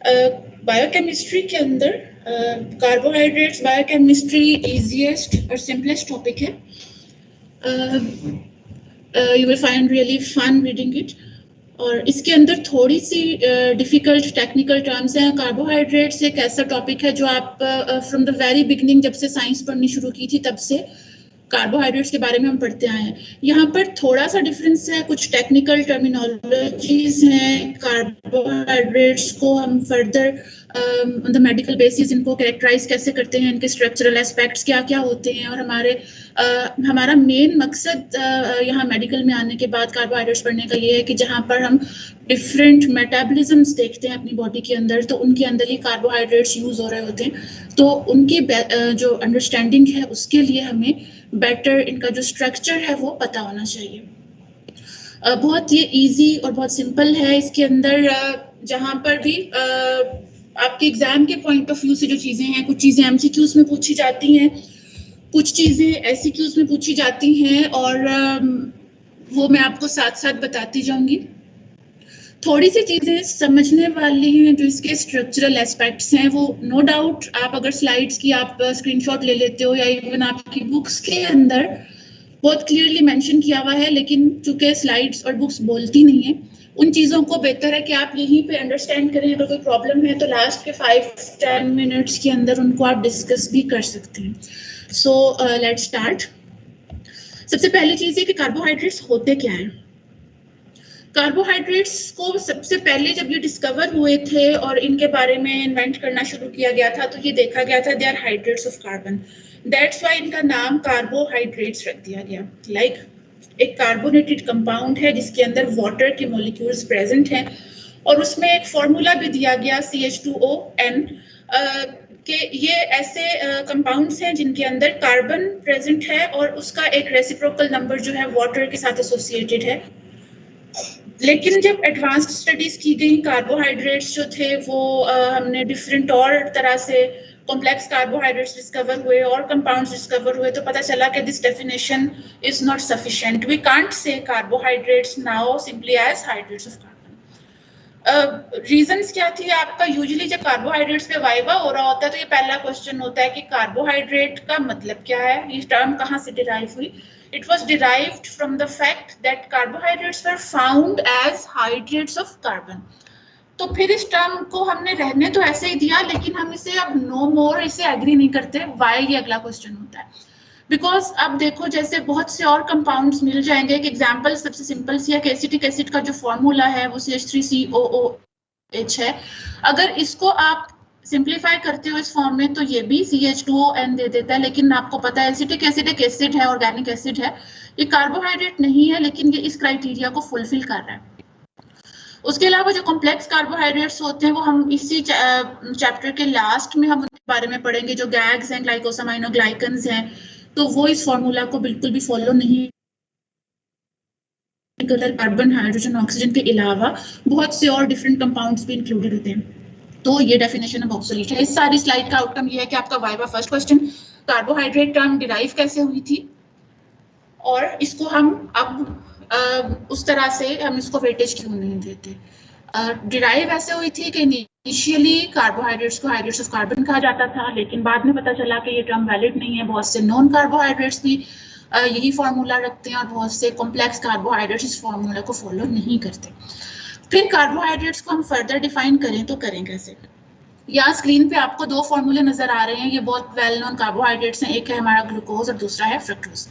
Biochemistry के अंदर carbohydrates biochemistry easiest और सिंपलेस्ट टॉपिक है. You will find really fun reading it. और इसके अंदर थोड़ी सी डिफ़िकल्ट टेक्निकल टर्म्स हैं. कार्बोहाइड्रेट्स एक ऐसा टॉपिक है जो आप फ्रॉम द वेरी बिगनिंग जब से साइंस पढ़नी शुरू की थी तब से कार्बोहाइड्रेट्स के बारे में हम पढ़ते आए हैं. यहाँ पर थोड़ा सा डिफरेंस है, कुछ टेक्निकल टर्मिनोलॉजीज हैं. कार्बोहाइड्रेट्स को हम further on the medical basis इनको कैरेक्टराइज कैसे करते हैं, इनके स्ट्रक्चरल एस्पेक्ट्स क्या क्या होते हैं. और हमारा मेन मकसद यहाँ मेडिकल में आने के बाद कार्बोहाइड्रेट्स पढ़ने का ये है कि जहाँ पर हम डिफरेंट मेटाबॉलिज्म्स देखते हैं अपनी बॉडी के अंदर, तो उनके अंदर ही कार्बोहाइड्रेट्स यूज़ हो रहे होते हैं. तो उनकी जो अंडरस्टैंडिंग है उसके लिए हमें बेटर इनका जो स्ट्रक्चर है वो पता होना चाहिए. बहुत ये इजी और बहुत सिंपल है. इसके अंदर जहाँ पर भी आपके एग्जाम के पॉइंट ऑफ व्यू से जो चीज़ें हैं, कुछ चीज़ें एमसीक्यूज में पूछी जाती हैं, कुछ चीज़ें एससीक्यूज में पूछी जाती हैं, और वो मैं आपको साथ साथ बताती जाऊंगी. थोड़ी सी चीज़ें समझने वाली हैं जो इसके स्ट्रक्चरल एस्पेक्ट्स हैं. वो नो डाउट आप अगर स्लाइड्स की आप स्क्रीनशॉट ले लेते हो या इवन आपकी बुक्स के अंदर बहुत क्लियरली मेंशन किया हुआ है, लेकिन चूंकि स्लाइड्स और बुक्स बोलती नहीं है, उन चीज़ों को बेहतर है कि आप यहीं पे अंडरस्टैंड करें. अगर कोई प्रॉब्लम है तो लास्ट के 5-10 मिनट्स के अंदर उनको आप डिस्कस भी कर सकते हैं. So let's start. सबसे पहली चीज़ है कि कार्बोहाइड्रेट्स होते क्या हैं. कार्बोहाइड्रेट्स को सबसे पहले जब ये डिस्कवर हुए थे और इनके बारे में इन्वेंट करना शुरू किया गया था तो ये देखा गया था they are hydrates of carbon. That's why इनका नाम कार्बोहाइड्रेट्स रख दिया गया. लाइक एक कार्बोनेटेड कंपाउंड है जिसके अंदर वाटर के मॉलिक्यूल्स प्रेजेंट हैं, और उसमें एक फॉर्मूला भी दिया गया CH2ON कि ये ऐसे कंपाउंड्स हैं जिनके अंदर कार्बन प्रेजेंट है और उसका एक रेसिप्रोकल नंबर जो है वाटर के साथ एसोसिएटेड है. लेकिन जब एडवांस्ड स्टडीज की गई, कार्बोहाइड्रेट्स जो थे वो हमने डिफरेंट और तरह से कॉम्प्लेक्स कार्बोहाइड्रेट्स डिस्कवर हुए और कंपाउंड्स डिस्कवर हुए, तो पता चला कि this definition is not sufficient. We can't say carbohydrates now simply as hydrates of carbon. Reasons क्या थी आपका? यूजुअली जब कार्बोहाइड्रेट्स पे वाइवा हो रहा होता है तो ये पहला क्वेश्चन होता है कि कार्बोहाइड्रेट का मतलब क्या है, ये टर्म कहाँ से डिराइव हुई. It was derived from the fact that carbohydrates were found as hydrates of carbon. तो फिर इस टर्म को हमने रहने तो ऐसे ही दिया, लेकिन हम इसे अब नो मोर इसे एग्री नहीं करते. वाई, ये अगला क्वेश्चन होता है. बिकॉज अब देखो जैसे बहुत से और कंपाउंड्स मिल जाएंगे. एक एग्जांपल सबसे सिंपल सी है कि एसिटिक एसिड का जो फॉर्मूला है वो CH3COOH है. अगर इसको आप सिंप्लीफाई करते हो इस फॉर्म में तो ये भी CH2ON दे देता है. लेकिन आपको पता है एसिटिक एसिड एक एसिड है, ऑर्गेनिक एसिड है, ये कार्बोहाइड्रेट नहीं है, लेकिन ये इस क्राइटेरिया को फुलफिल कर रहा है. उसके अलावा जो कॉम्प्लेक्स कार्बोहाइड्रेट्स होते हैं वो हम इसी चैप्टर के लास्ट में हम उनके बारे में पढ़ेंगे. जो गैग्स हैं, ग्लाइकोसामाइनोग्लाइकन्स हैं, तो वो इस फॉर्मूला को बिल्कुल भी फॉलो नहीं करते. कार्बन, हाइड्रोजन, ऑक्सीजन के अलावा बहुत से और डिफरेंट कंपाउंड्स भी इंक्लूडेड होते हैं. तो ये डेफिनेशन अब ऑब्सोलीट है. इस सारी स्लाइड का आउटकम ये है कि आपका viva first question carbohydrate term derive कैसे हुई थी, और इसको हम अब उस तरह से हम इसको वेटेज क्यों नहीं देते. डिराइव ऐसे हुई थी कि इनिशियली कार्बोहाइड्रेट्स को हाइड्रेट्स ऑफ कार्बन कहा जाता था, लेकिन बाद में पता चला कि ये टर्म वैलिड नहीं है. बहुत से नॉन कार्बोहाइड्रेट्स भी यही फार्मूला रखते हैं और बहुत से कॉम्प्लेक्स कार्बोहाइड्रेट्स इस फार्मूला को फॉलो नहीं करते. फिर कार्बोहाइड्रेट्स को हम फर्दर डिफाइन करें तो करें कैसे. यहाँ स्क्रीन पे आपको दो फॉर्मूले नजर आ रहे हैं. ये बहुत वेल नोन कार्बोहाइड्रेट्स हैं. एक है हमारा ग्लूकोज और दूसरा है फ्रक्टोज.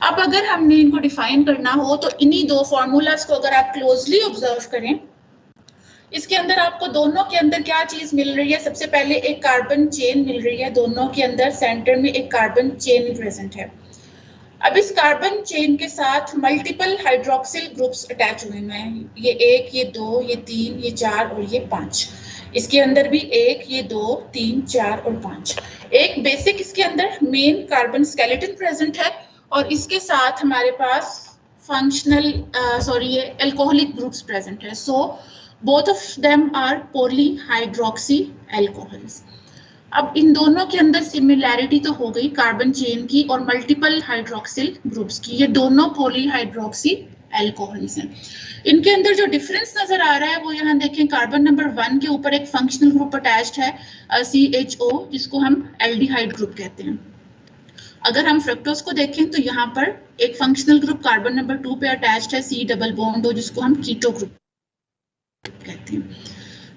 अब अगर हमने इनको डिफाइन करना हो तो इन्हीं दो फॉर्मूलाज को अगर आप क्लोजली ऑब्जर्व करें, इसके अंदर आपको दोनों के अंदर क्या चीज मिल रही है. सबसे पहले एक कार्बन चेन मिल रही है. दोनों के अंदर सेंटर में एक कार्बन चेन प्रेजेंट है. अब इस कार्बन चेन के साथ मल्टीपल हाइड्रोक्सिल ग्रुप्स अटैच हुए हैं. ये 1, ये 2, ये 3, ये 4 और ये 5. इसके अंदर भी 1, ये 2, 3, 4 और 5. एक बेसिक इसके अंदर मेन कार्बन स्केलेटन प्रेजेंट है और इसके साथ हमारे पास फंक्शनल ये अल्कोहलिक ग्रुप्स प्रेजेंट है. So both of them are poly hydroxy alcohols. अब इन दोनों के अंदर सिमिलैरिटी तो हो गई कार्बन चेन की और मल्टीपल हाइड्रोक्सिल ग्रुप्स की. ये दोनों पॉली हाइड्रोक्सी एल्कोहल्स हैं। इनके अंदर जो डिफरेंस नजर आ रहा है वो यहाँ देखें, कार्बन नंबर 1 के ऊपर एक फंक्शनल ग्रुप अटैच्ड है CHO, जिसको हम एल्डिहाइड ग्रुप कहते हैं। अगर हम फ्रक्टोज को देखें तो यहाँ पर एक फंक्शनल ग्रुप कार्बन नंबर 2 पे अटैच्ड है C डबल बॉन्ड, जिसको हम कीटो ग्रुप कहते हैं।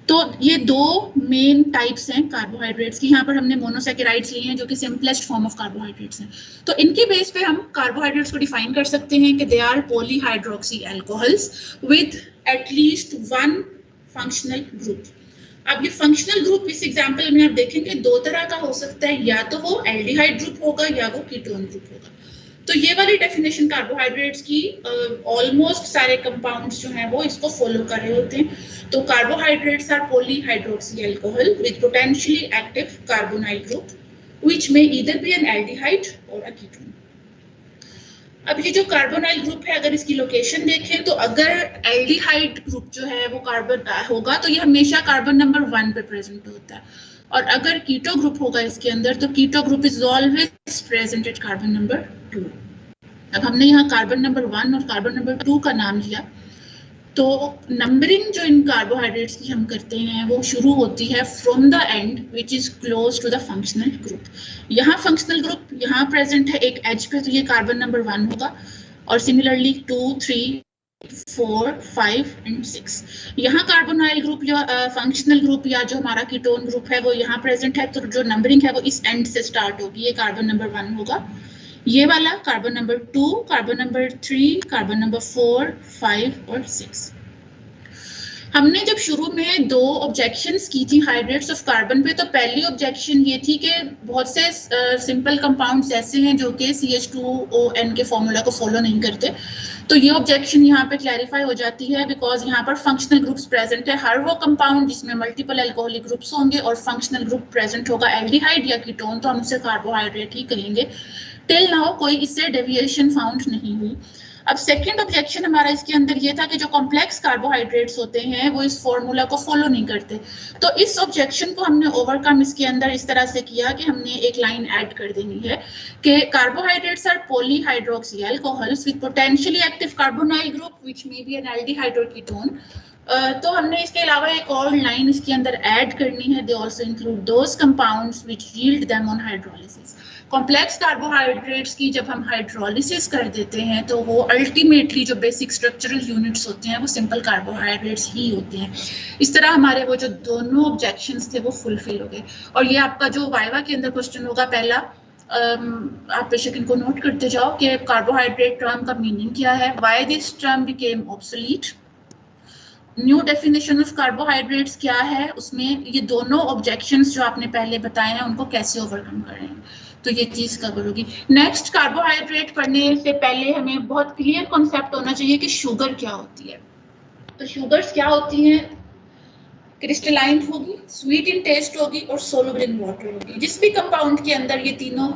तो ये दो मेन टाइप्स हैं कार्बोहाइड्रेट्स की। यहाँ पर हमने मोनोसैकेराइड्स लिए हैं जो कि सिंपलेस्ट फॉर्म ऑफ कार्बोहाइड्रेट्स हैं। तो इनके बेस पे हम कार्बोहाइड्रेट्स को डिफाइन कर सकते हैं कि they are polyhydroxy alcohols with at least one functional group. अब ये फंक्शनल ग्रुप इस एग्जांपल में आप देखेंगे दो तरह का हो सकता है, या तो वो एल्डिहाइड ग्रुप होगा या वो कीटोन ग्रुप होगा। तो ये वाली डेफिनेशन कार्बोहाइड्रेट्स की ऑलमोस्ट सारे कंपाउंड्स जो हैं वो इसको फॉलो कर रहे होते हैं। तो carbohydrates are polyhydroxy alcohol with potentially active carbonyl group which may either be an aldehyde or a ketone. अब ये जो कार्बोनाइल ग्रुप है, अगर इसकी लोकेशन देखें तो अगर एल्डिहाइड ग्रुप जो है वो कार्बन होगा तो ये हमेशा कार्बन नंबर 1 पे प्रेजेंट होता है, और अगर कीटो ग्रुप होगा इसके अंदर तो keto group is always present at carbon number 2। अब हमने यहाँ कार्बन नंबर 1 और कार्बन नंबर 2 का नाम लिया, तो नंबरिंग जो इन कार्बोहाइड्रेट्स की हम करते हैं वो शुरू होती है from the end which is close to the functional group. यहाँ फंक्शनल ग्रुप यहाँ प्रेजेंट है एक एज पे, तो ये कार्बन नंबर 1 होगा, और सिमिलरली 2, 3, 4, 5 एंड 6 यहाँ कार्बोनाइल ग्रुप या फंक्शनल ग्रुप या जो हमारा कीटोन ग्रुप है वो यहाँ प्रेजेंट है। तो जो नंबरिंग है वो इस एंड से स्टार्ट होगी, ये कार्बन नंबर 1 होगा, ये वाला carbon number 2, carbon number 3, carbon number 4, 5 और 6। हमने जब शुरू में दो ऑब्जेक्शंस की थी हाइड्रेट्स ऑफ कार्बन पे, तो पहली ऑब्जेक्शन ये थी कि बहुत से सिंपल कंपाउंड्स ऐसे हैं जो कि CH2ON के फॉर्मूला को फॉलो नहीं करते। तो ये ऑब्जेक्शन यहाँ पे क्लैरिफाई हो जाती है बिकॉज यहाँ पर फंक्शनल ग्रुप्स प्रेजेंट है। हर वो कंपाउंड जिसमें मल्टीपल एल्कोहलिक ग्रुप्स होंगे और फंक्शनल ग्रुप प्रेजेंट होगा एल्डिहाइड या कीटोन, तो हम उसे कार्बोहाइड्रेट ही कहेंगे। टिल नाउ कोई इससे डेविएशन फाउंड नहीं हुई। अब सेकंड ऑब्जेक्शन हमारा इसके अंदर ये था कि जो कॉम्प्लेक्स कार्बोहाइड्रेट्स होते हैं वो इस फॉर्मूला को फॉलो नहीं करते। तो इस ऑब्जेक्शन को हमने ओवरकम इसके अंदर इस तरह से किया कि हमने एक लाइन ऐड कर देनी है कि carbohydrates are polyhydroxy alcohols with potentially active carbonyl group which may be an aldehyde or ketone. तो हमने इसके अलावा एक और लाइन इसके अंदर ऐड करनी है, they also include those compounds which yield them on hydrolysis. Complex carbohydrates की जब हम हाइड्रोलिसिस कर देते हैं तो वो अल्टीमेटली जो बेसिक स्ट्रक्चरल यूनिट्स होते हैं वो सिंपल कार्बोहाइड्रेट्स ही होते हैं। इस तरह हमारे वो जो दोनों ऑब्जेक्शंस थे वो फुलफिल हो गए। और ये आपका जो वाइवा के अंदर क्वेश्चन होगा पहला, आप बेशक इनको नोट करते जाओ कि कार्बोहाइड्रेट टर्म का मीनिंग क्या है, why this term became obsolete, new definition of carbohydrates क्या है, उसमें ये दोनों ऑब्जेक्शंस जो आपने पहले बताए हैं उनको कैसे ओवरकम कर रहे हैं, तो ये चीज कवर होगी। नेक्स्ट, कार्बोहाइड्रेट पढ़ने से पहले हमें बहुत क्लियर कॉन्सेप्ट होना चाहिए कि शुगर क्या होती है। तो शुगर्स क्या होती हैं, क्रिस्टलाइन होगी, स्वीट इन टेस्ट होगी और सोलुबल इन वाटर होगी। जिस भी कंपाउंड के अंदर ये तीनों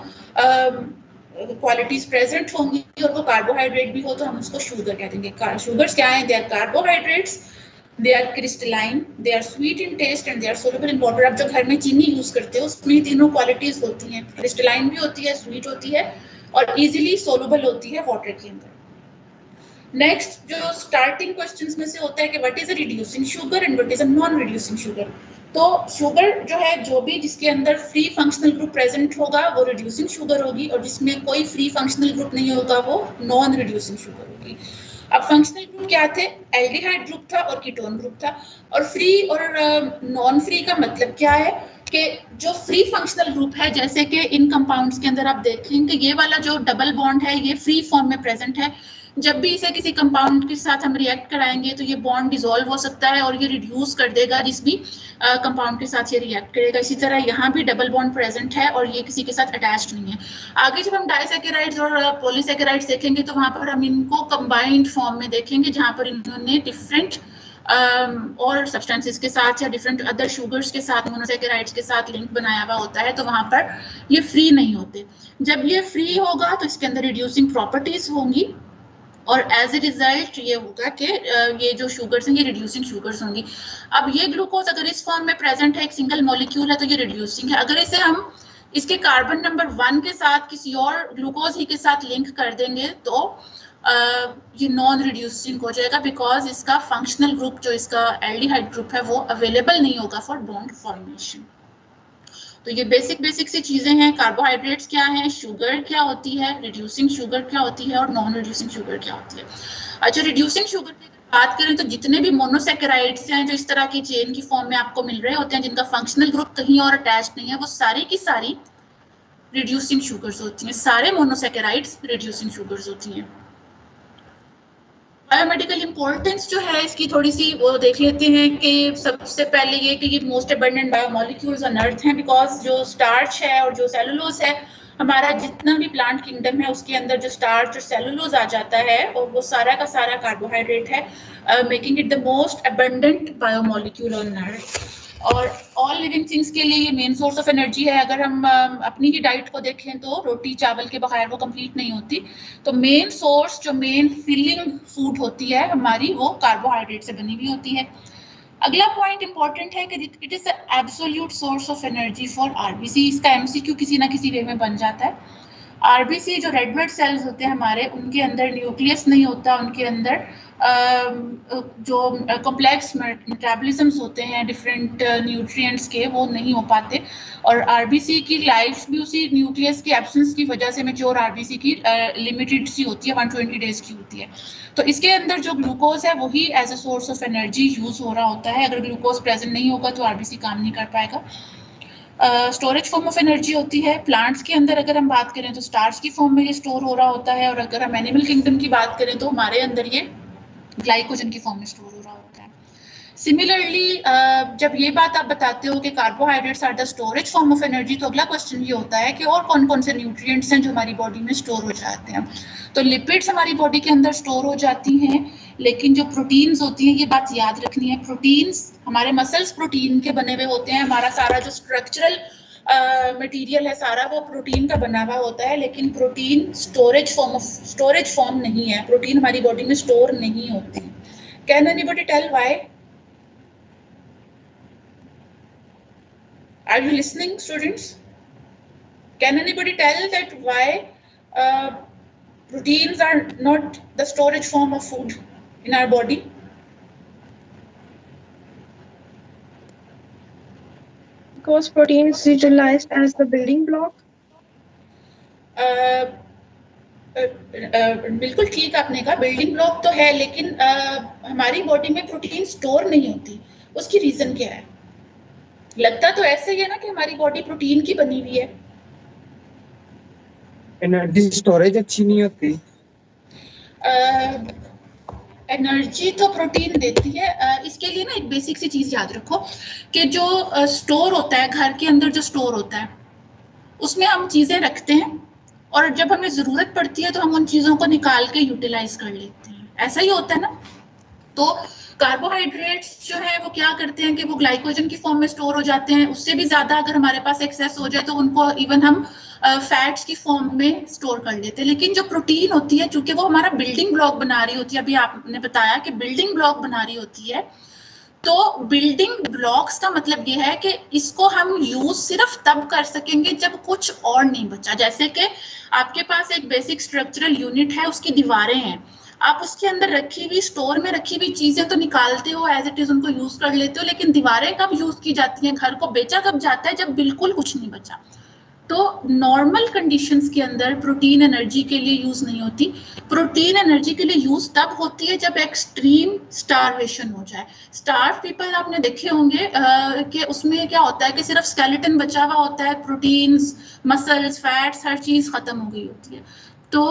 क्वालिटीज प्रेजेंट होंगी और वो कार्बोहाइड्रेट भी हो तो हम उसको शुगर कह देंगे। शुगर्स क्या है, they are carbohydrates, they are crystalline, they are sweet in taste and they are soluble in water। आप जो घर में चीनी यूज करते हो उसमें तीनों क्वालिटीज होती हैं, क्रिस्टलाइन भी होती है, स्वीट होती है और इजीली सोलुबल होती है वाटर के अंदर। नेक्स्ट, जो स्टार्टिंग क्वेश्चंस में से होता है कि what is a reducing sugar and what is a non reducing sugar. तो शुगर जो है, जो भी जिसके अंदर फ्री फंक्शनल ग्रुप प्रेजेंट होगा वो रिड्यूसिंग शुगर होगी, और जिसमें कोई फ्री फंक्शनल ग्रुप नहीं होगा वो नॉन रिड्यूसिंग शुगर होगी। अब फंक्शनल ग्रुप क्या थे, एल्डिहाइड ग्रुप था और कीटोन ग्रुप था। और फ्री और नॉन फ्री का मतलब क्या है कि जो फ्री फंक्शनल ग्रुप है, जैसे कि इन कंपाउंड्स के अंदर आप देखेंगे ये वाला जो डबल बॉन्ड है ये फ्री फॉर्म में प्रेजेंट है। जब भी इसे किसी कंपाउंड के साथ हम रिएक्ट कराएंगे तो ये बॉन्ड डिसॉल्व हो सकता है और ये रिड्यूस कर देगा जिस भी कंपाउंड के साथ ये रिएक्ट करेगा। इसी तरह यहाँ भी डबल बॉन्ड प्रेजेंट है और ये किसी के साथ अटैच्ड नहीं है। आगे जब हम डाइसैकेराइड्स और पॉलीसैकेराइड्स देखेंगे तो वहाँ पर हम इनको कंबाइंड फॉर्म में देखेंगे, जहाँ पर इन्होंने डिफरेंट और सब्सटेंसेस के साथ या डिफरेंट अदर शुगर्स के साथ, मोनोसैकेराइड्स के साथ लिंक बनाया हुआ होता है, तो वहाँ पर ये फ्री नहीं होते। जब ये फ्री होगा तो इसके अंदर रिड्यूसिंग प्रॉपर्टीज होंगी और एज ए रिजल्ट ये होगा कि ये जो शुगर्स हैं ये रिड्यूसिंग शुगर्स होंगी। अब ये ग्लूकोज अगर इस फॉर्म में प्रेजेंट है, एक सिंगल मॉलिक्यूल है, तो ये रिड्यूसिंग है। अगर इसे हम इसके कार्बन नंबर 1 के साथ किसी और ग्लूकोज ही के साथ लिंक कर देंगे तो ये नॉन रिड्यूसिंग हो जाएगा, बिकॉज इसका फंक्शनल ग्रुप जो इसका एल्डिहाइड ग्रुप है वो अवेलेबल नहीं होगा फॉर बॉन्ड फॉर्मेशन। तो ये बेसिक सी चीजें हैं। कार्बोहाइड्रेट्स क्या हैं, शुगर क्या होती है, रिड्यूसिंग शुगर क्या होती है और नॉन रिड्यूसिंग शुगर क्या होती है। अच्छा, रिड्यूसिंग शुगर की बात करें तो जितने भी मोनोसेकेराइड्स हैं जो इस तरह की चेन की फॉर्म में आपको मिल रहे होते हैं, जिनका फंक्शनल ग्रुप कहीं और अटैच नहीं है, वो सारी की सारी रिड्यूसिंग शुगर्स होती हैं। सारे मोनोसेकेराइड्स रिड्यूसिंग शुगर्स होती हैं। बायोमेडिकल इंपॉर्टेंस जो है इसकी थोड़ी सी वो देख लेते हैं कि सबसे पहले ये कि ये most abundant biomolecules on earth हैं, बिकॉज जो स्टार्च है और जो सेलुलोज है, हमारा जितना भी प्लांट किंगडम है उसके अंदर जो स्टार्च और सेलुलोज आ जाता है और वो सारा का सारा कार्बोहाइड्रेट है, making it the most abundant biomolecule on earth. और ऑल लिविंग थिंग्स के लिए ये मेन सोर्स ऑफ एनर्जी है। अगर हम अपनी ही डाइट को देखें तो रोटी चावल के बगैर वो कंप्लीट नहीं होती। तो मेन सोर्स जो मेन फिलिंग फूड होती है हमारी, वो कार्बोहाइड्रेट से बनी हुई होती है। अगला पॉइंट इंपॉर्टेंट है कि it is absolute source of energy for RBC. इसका एमसीक्यू किसी ना किसी वे में बन जाता है। आरबीसी जो रेड ब्लड सेल्स होते हैं हमारे, उनके अंदर न्यूक्लियस नहीं होता, उनके अंदर जो कॉम्प्लेक्स मेटाबॉलिज्म्स होते हैं डिफरेंट न्यूट्रिएंट्स के, वो नहीं हो पाते। और आरबीसी की लाइफ भी उसी न्यूक्लियस की एब्सेंस की वजह से मैच्योर आरबीसी की लिमिटेड सी होती है, 120 डेज की होती है। तो इसके अंदर जो ग्लूकोज है वही as a source of energy use हो रहा होता है। अगर ग्लूकोज प्रेजेंट नहीं होगा तो आरबीसी काम नहीं कर पाएगा। स्टोरेज फॉर्म ऑफ एनर्जी होती है। प्लांट्स के अंदर अगर हम बात करें तो स्टार्च की फॉर्म में ये स्टोर हो रहा होता है, और अगर हम एनिमल किंगडम की बात करें तो हमारे अंदर ये ग्लाइकोजन की फॉर्म में स्टोर हो रहा होता है। सिमिलरली जब ये बात आप बताते हो कि carbohydrates are the storage form of energy, तो अगला क्वेश्चन ये होता है कि और कौन कौन से न्यूट्रिएंट्स हैं जो हमारी बॉडी में स्टोर हो जाते हैं। तो लिपिड्स हमारी बॉडी के अंदर स्टोर हो जाती हैं, लेकिन जो प्रोटीन्स होती हैं, ये बात याद रखनी है, प्रोटीन्स हमारे मसल्स प्रोटीन के बने हुए होते हैं। हमारा सारा जो स्ट्रक्चरल मटेरियल है सारा वो प्रोटीन का बना हुआ होता है, लेकिन प्रोटीन स्टोरेज फॉर्म नहीं है। प्रोटीन हमारी बॉडी में स्टोर नहीं होती। Can anybody tell why? Are you listening, students? Can anybody tell that why proteins are not the storage form of food in our body? Because protein is utilized as the building block. बिल्कुल ठीक आपने कहा, building block तो है, लेकिन हमारी body में protein store नहीं होती। उसकी रीजन क्या है? लगता तो ऐसे ही है ना कि हमारी बॉडी प्रोटीन की बनी हुई है। एनर्जी स्टोरेज अच्छी नहीं होती। एनर्जी तो प्रोटीन देती है। इसके लिए ना एक बेसिक सी चीज याद रखो कि जो स्टोर होता है, घर के अंदर जो स्टोर होता है, उसमें हम चीजें रखते हैं और जब हमें जरूरत पड़ती है तो हम उन चीजों को निकाल के यूटिलाइज कर लेते हैं। ऐसा ही होता है ना। तो कार्बोहाइड्रेट्स जो है वो क्या करते हैं कि वो ग्लाइकोजन की फॉर्म में स्टोर हो जाते हैं। उससे भी ज्यादा अगर हमारे पास एक्सेस हो जाए तो उनको इवन हम फैट्स की फॉर्म में स्टोर कर लेते हैं। लेकिन जो प्रोटीन होती है, चूंकि वो हमारा बिल्डिंग ब्लॉक बना रही होती है, अभी आपने बताया कि बिल्डिंग ब्लॉक बना रही होती है, तो बिल्डिंग ब्लॉक्स का मतलब ये है कि इसको हम यूज सिर्फ तब कर सकेंगे जब कुछ और नहीं बचा। जैसे कि आपके पास एक बेसिक स्ट्रक्चरल यूनिट है, उसकी दीवारें हैं, आप उसके अंदर रखी हुई स्टोर में रखी हुई चीजें तो निकालते हो, एज इट इज उनको यूज कर लेते हो, लेकिन दीवारें कब यूज की जाती हैं, घर को बेचा कब जाता है? जब बिल्कुल कुछ नहीं बचा। तो नॉर्मल कंडीशंस के अंदर प्रोटीन एनर्जी के लिए यूज नहीं होती। प्रोटीन एनर्जी के लिए यूज तब होती है जब एक्सट्रीम स्टारवेशन हो जाए। स्टार्व पीपल आपने देखे होंगे कि उसमें क्या होता है कि सिर्फ स्केलेटन बचा हुआ होता है, प्रोटीन्स, मसल्स, फैट्स, हर चीज खत्म हो गई होती है। तो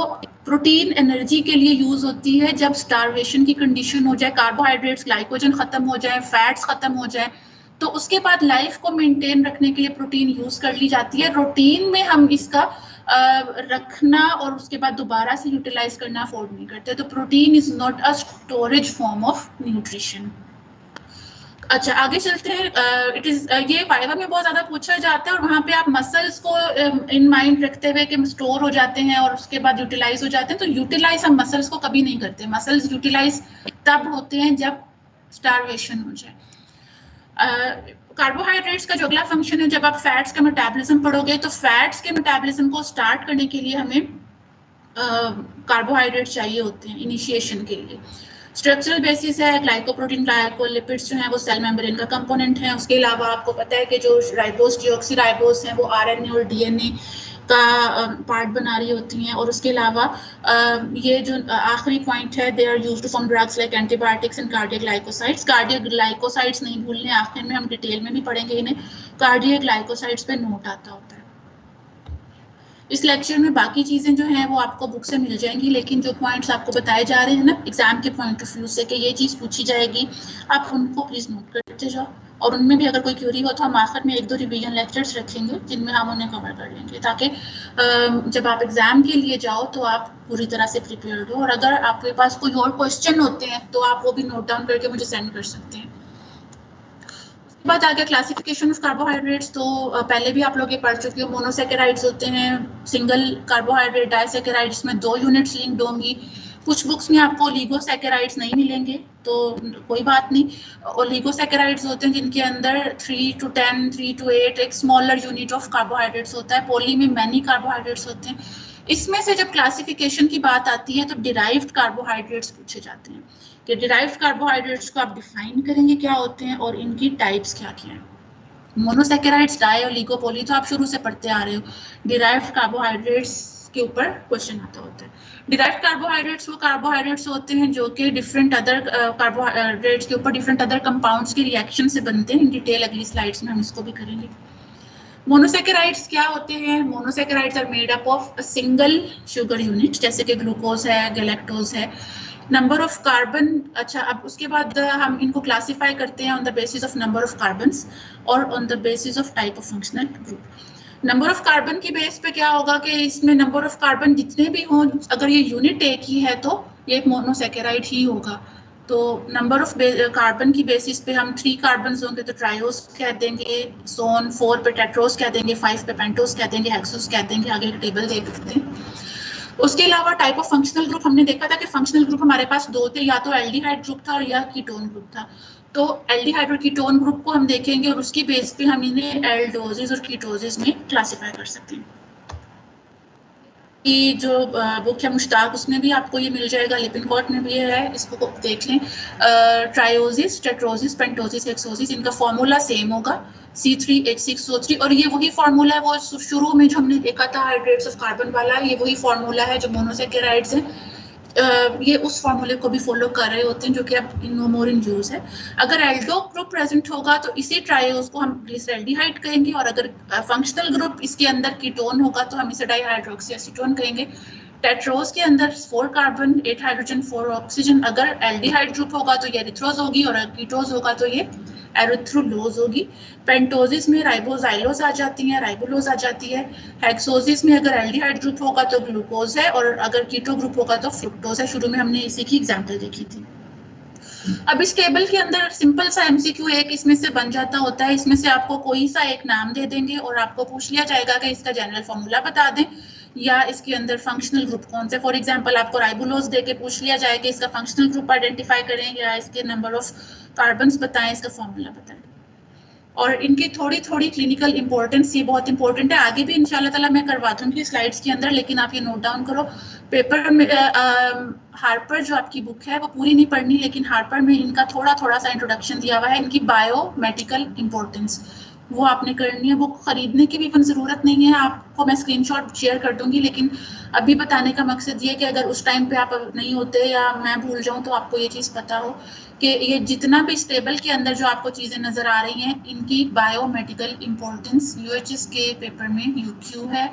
प्रोटीन एनर्जी के लिए यूज होती है जब स्टारवेशन की कंडीशन हो जाए, कार्बोहाइड्रेट्स, ग्लाइकोजन खत्म हो जाए, फैट्स खत्म हो जाए, तो उसके बाद लाइफ को मेंटेन रखने के लिए प्रोटीन यूज कर ली जाती है। रूटीन में हम इसका रखना और उसके बाद दोबारा से यूटिलाइज करना अफोर्ड नहीं करते। तो protein is not a storage form of nutrition. अच्छा, आगे चलते हैं। इट इज ये वाइवा में बहुत ज्यादा पूछा जाता है और वहां पे आप मसल्स को इन माइंड रखते हुए कि स्टोर हो जाते हैं और उसके बाद यूटिलाइज हो जाते हैं। तो यूटिलाइज हम मसल्स को कभी नहीं करते। मसल्स यूटिलाइज तब होते हैं जब स्टारवेशन हो जाए। कार्बोहाइड्रेट्स का जो अगला फंक्शन है, जब आप फैट्स का मेटाबॉलिज्म पढ़ोगे तो फैट्स के मेटाबॉलिज्म को स्टार्ट करने के लिए हमें कार्बोहाइड्रेट चाहिए होते हैं इनिशिएशन के लिए। स्ट्रक्चरल बेसिस है, ग्लाइकोप्रोटीन ग्लाइकोलिपिड्स जो हैं वो सेल मेम्ब्रेन का कंपोनेंट है। उसके अलावा आपको पता है कि जो राइबोस डीऑक्सीराइबोस हैं वो आरएनए और डीएनए का पार्ट बना रही होती हैं। और उसके अलावा ये जो आखिरी पॉइंट है, they are used to form drugs like antibiotics and cardiac glycosides. Cardiac glycosides नहीं भूलने, आखिर में हम डिटेल में भी पढ़ेंगे इन्हें। कार्डियक ग्लाइकोसाइड्स पे नोट आता होता है। इस लेक्चर में बाकी चीज़ें जो हैं वो आपको बुक से मिल जाएंगी, लेकिन जो पॉइंट्स आपको बताए जा रहे हैं ना एग्जाम के पॉइंट ऑफ व्यू से कि ये चीज़ पूछी जाएगी, आप उनको प्लीज़ नोट करते जाओ। और उनमें भी अगर कोई क्यूरी हो तो हम आखिर में 1-2 रिवीजन लेक्चर्स रखेंगे जिनमें हम उन्हें कवर कर लेंगे, ताकि जब आप एग्जाम के लिए जाओ तो आप पूरी तरह से प्रिपेयर्ड हो। और अगर आपके पास कोई और क्वेश्चन होते हैं तो आप वो भी नोट डाउन करके मुझे सेंड कर सकते हैं। बात आ गया क्लासिफिकेशन ऑफ कार्बोहाइड्रेट्स, तो पहले भी आप लोग ये पढ़ चुके हो। मोनोसेकेराइड्स होते हैं, सिंगल कार्बोहाइड्रेट, डाइसेकेराइड्स में 2 यूनिट्स लिंक्ड होंगी। कुछ बुक्स में आपको ओलिगोसेकेराइड्स नहीं मिलेंगे तो कोई बात नहीं। ओलिगोसेकेराइड्स होते हैं जिनके अंदर 3 to 10, 3 to 8 एक स्मॉलर यूनिट ऑफ कार्बोहाइड्रेट्स होता है। पॉली में मैनी कार्बोहाइड्रेट्स होते हैं। इसमें से जब क्लासिफिकेशन की बात आती है तो डिराइव्ड कार्बोहाइड्रेट्स पूछे जाते हैं कि डिराइव्ड कार्बोहाइड्रेट्स को आप डिफाइन करेंगे क्या होते हैं और इनकी टाइप्स क्या क्या हैं। मोनोसेकेराइड्स, डाई, ओलिगो, पॉली तो आप शुरू से पढ़ते आ रहे हो। डिराइव्ड कार्बोहाइड्रेट्स के ऊपर क्वेश्चन आता होता है। डिराइव्ड कार्बोहाइड्रेट्स वो कार्बोहाइड्रेट्स होते हैं जो कि डिफरेंट अदर कार्बोहाइड्रेट्स के ऊपर डिफरेंट अदर कंपाउंड्स के रिएक्शन से बनते हैं। इन डिटेल अगली स्लाइड्स में हम इसको भी करेंगे। मोनोसेकेराइड्स क्या होते हैं? Monosaccharides are made up of a single sugar unit, जैसे कि ग्लूकोज है, गैलेक्टोज है। नंबर ऑफ कार्बन, अच्छा अब उसके बाद हम इनको क्लासिफाई करते हैं on the basis of number of carbons और on the basis of type of functional group. Number of carbon की बेस पे क्या होगा कि इसमें नंबर ऑफ कार्बन जितने भी हों, अगर ये यूनिट एक ही है तो ये एक मोनोसेकेराइड ही होगा। तो नंबर ऑफ कार्बन की बेसिस पे हम 3 कार्बन होंगे तो ट्रायोस कह देंगे, सोन 4 पे टेट्रोस कह देंगे, 5 पे पेंटोस कह देंगे, हेक्सोस कह देंगे। आगे एक टेबल देख सकते हैं। उसके अलावा टाइप ऑफ फंक्शनल ग्रुप हमने देखा था कि फंक्शनल ग्रुप हमारे पास 2 थे, या तो एल्डिहाइड ग्रुप था और या कीटोन ग्रुप था। तो एल्डिहाइड और कीटोन ग्रुप को हम देखेंगे और उसकी बेस पे हम इन्हें एल्डोजिस और कीटोजिस में क्लासिफाई कर सकते हैं। कि जो बुक है मुश्ताक, उसमें भी आपको ये मिल जाएगा, लिपिनकॉट में भी ये है, इसको देख लें। ट्रायोजिस, टेट्रोजिस, पेंटोजिस, हेक्सोजिस, इनका फॉर्मूला सेम होगा C3H6O3। और ये वही फॉर्मूला है वो शुरू में जो हमने देखा था हाइड्रेट्स ऑफ कार्बन वाला, ये वही फॉर्मूला है जो मोनोसेकेराइड्स हैं। ये उस फॉर्मूले को भी फॉलो कर रहे होते हैं जो कि अब नो मोर इन यूज है। अगर एल्डो ग्रुप प्रेजेंट होगा तो इसी ट्रायोज को हम ग्लिसरल्डिहाइड कहेंगे, और अगर फंक्शनल ग्रुप इसके अंदर कीटोन होगा तो हम इसे डाइहाइड्रोक्सी एसीटोन कहेंगे। टेट्रोज के अंदर 4 कार्बन, 8 हाइड्रोजन, 4 ऑक्सीजन। अगर एल्डिहाइड ग्रुप होगा तो ये एरिथ्रोज होगी और अगर कीटोज होगा तो ये एरिथ्रोलोज होगी। पेंटोजिस में राइबोजाइलोज आ जाती हैं, राइबोलोज आ जाती है। हेक्सोजिस में अगर एल्डिहाइड ग्रुप होगा तो ग्लूकोज है और अगर कीटो ग्रुप होगा तो फ्रुक्टोज है। शुरू में हमने इसी की एग्जांपल देखी थी। अब इस टेबल के अंदर सिंपल सा एमसीक्यू एक इसमें से बन जाता होता है। इसमें से आपको कोई सा एक नाम दे देंगे और आपको पूछ लिया जाएगा कि इसका जनरल फॉर्मूला बता दें या इसके अंदर फंक्शनल ग्रुप कौन से। फॉर एग्जांपल आपको राइबोलोज दे के पूछ लिया जाए कि इसका फंक्शनल ग्रुप आइडेंटिफाई करें या इसके नंबर ऑफ कार्बन्स बताएं, इसका फॉर्मूला बताएं। और इनकी थोड़ी थोड़ी क्लिनिकल इंपॉर्टेंस, ये बहुत इंपॉर्टेंट है। आगे भी इंशाल्लाह ताला मैं करवा दूंगी स्लाइड्स के अंदर, लेकिन आप ये नोट डाउन करो। पेपर में हार्पर जो आपकी बुक है वो पूरी नहीं पढ़नी, लेकिन हार्पर में इनका थोड़ा थोड़ा सा इंट्रोडक्शन दिया हुआ है। इनकी बायोमेडिकल इंपॉर्टेंस वो आपने करनी है। बुक खरीदने की भी इवन ज़रूरत नहीं है, आपको मैं स्क्रीनशॉट शेयर कर दूंगी। लेकिन अभी बताने का मकसद ये कि अगर उस टाइम पे आप नहीं होते या मैं भूल जाऊं तो आपको ये चीज़ पता हो कि ये जितना भी इस टेबल के अंदर जो आपको चीज़ें नज़र आ रही हैं, इनकी बायोमेडिकल इंपॉर्टेंस UHS के पेपर में UQ है।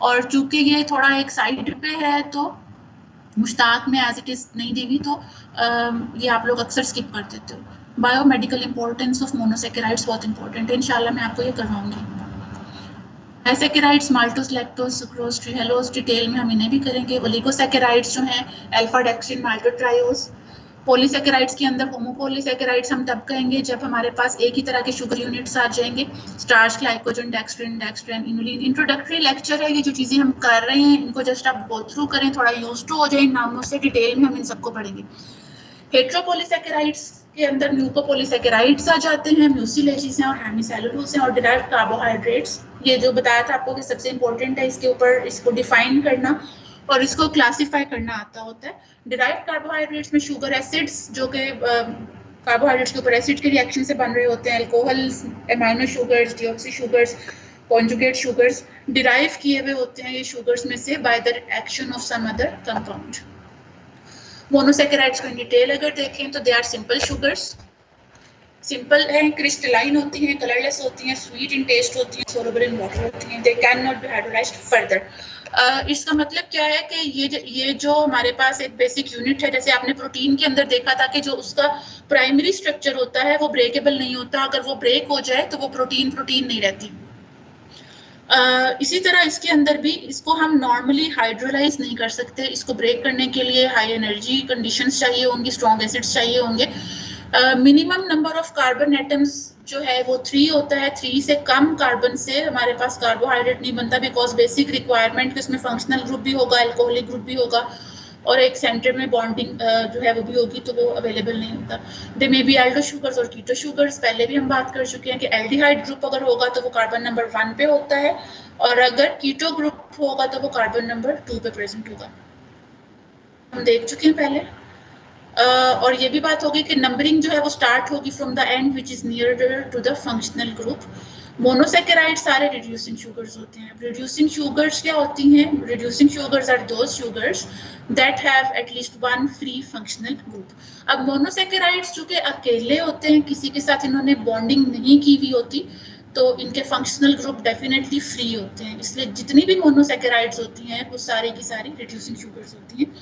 और चूँकि ये थोड़ा एक साइड पे है तो मुश्ताक में एज इट इज़ नहीं दी हुई, तो ये आप लोग अक्सर स्किप कर देते हो। बायोमेडिकल इंपॉर्टेंस ऑफ मोनोसेकेराइड्स बहुत इंपॉर्टेंट है, इंशाल्लाह मैं आपको ये करवाऊंगी। Disaccharides, maltose, lactose, sucrose, trehalose, detail में हम इन्हें भी करेंगे। ओलिगोसेकेराइड्स जो हैं अल्फा डेक्स्ट्रिन, माल्टोट्रायोज। पॉलीसेकेराइड्स के अंदर होमोपॉलीसेकेराइड्स हम तब कहेंगे जब हमारे पास एक ही तरह के शुगर यूनिट्स आ जाएंगे। Starch, glycogen, dextrin, dextrin, inulin. Introductory lecture है, ये जो चीज़ें हम कर रहे हैं इनको जस्ट आप गो थ्रू करें, थोड़ा यूज टू हो जाए इन नामों से। डिटेल में हम इन सबको पढ़ेंगे। हेट्रोपॉलीसेकेराइड्स के अंदर म्यूकोपॉलीसेकेराइड्स आ जाते हैं, म्यूसिलेजेस हैं और हेमिसेलुलोज हैं। और डिराइव्ड कार्बोहाइड्रेट्स, ये जो बताया था आपको कि सबसे इंपॉर्टेंट है इसके ऊपर इसको डिफाइन करना। और इसको क्लासिफाई करना आता होता है। डिराइव्ड कार्बोहाइड्रेट्स में शुगर एसिड्स जो कि कार्बोहाइड्रेट्स के ऊपर एसिड के रिएक्शन से बन रहे होते हैं, alcohols, amino sugars, deoxy sugars, conjugate sugars derive किए हुए होते हैं ये शुगर्स में से by the action of some other compound. Monosaccharides को इन डिटेल अगर देखें तो they are simple sugars, simple है, क्रिस्टलाइन होती हैं, कलरलेस होती हैं, स्वीट इन टेस्ट होती हैं, सोलुबल इन वाटर होती हैं, they can not be hydrolysed further. इसका मतलब क्या है कि ये जो हमारे पास एक बेसिक यूनिट है, जैसे आपने प्रोटीन के अंदर देखा था कि जो उसका प्राइमरी स्ट्रक्चर होता है वो ब्रेकेबल नहीं होता, अगर वो ब्रेक हो जाए तो वो प्रोटीन नहीं रहती। इसी तरह इसके अंदर भी इसको हम नॉर्मली हाइड्रोलाइज नहीं कर सकते, इसको ब्रेक करने के लिए हाई एनर्जी कंडीशंस चाहिए होंगी, स्ट्रॉन्ग एसिड्स चाहिए होंगे। Minimum number of carbon atoms जो है वो 3 होता है, 3 से कम कार्बन से हमारे पास कार्बोहाइड्रेट नहीं बनता, बिकॉज बेसिक रिक्वायरमेंट कि उसमें फंक्शनल ग्रुप भी होगा, अल्कोहलिक ग्रुप भी होगा और एक सेंटर में बॉन्डिंग जो है वो भी होगी, तो वो अवेलेबल नहीं होता। दे मे बी एल्डो शुगर्स और कीटो शुगर्स, पहले भी हम बात कर चुके हैं कि एल्डिहाइड ग्रुप अगर होगा तो वो कार्बन नंबर 1 पे होता है और अगर कीटो ग्रुप होगा तो वो कार्बन नंबर 2 पे प्रेजेंट होगा, हम देख चुके हैं पहले। और ये भी बात होगी कि नंबरिंग जो है वो स्टार्ट होगी from the end which is nearer to the functional group. Monosaccharide सारे रिड्यूसिंग शुगर्स होते हैं। रिड्यूसिंग शुगर्स क्या होती हैं? Reducing sugars are those sugars that have at least one free functional group. अब मोनोसैकेराइड्स जो कि अकेले होते हैं, किसी के साथ इन्होंने बॉन्डिंग नहीं की हुई होती, तो इनके फंक्शनल ग्रुप डेफिनेटली फ्री होते हैं, इसलिए जितनी भी मोनोसैकेराइड्स होती हैं वो सारी की सारी रिड्यूसिंग शुगर्स होती हैं।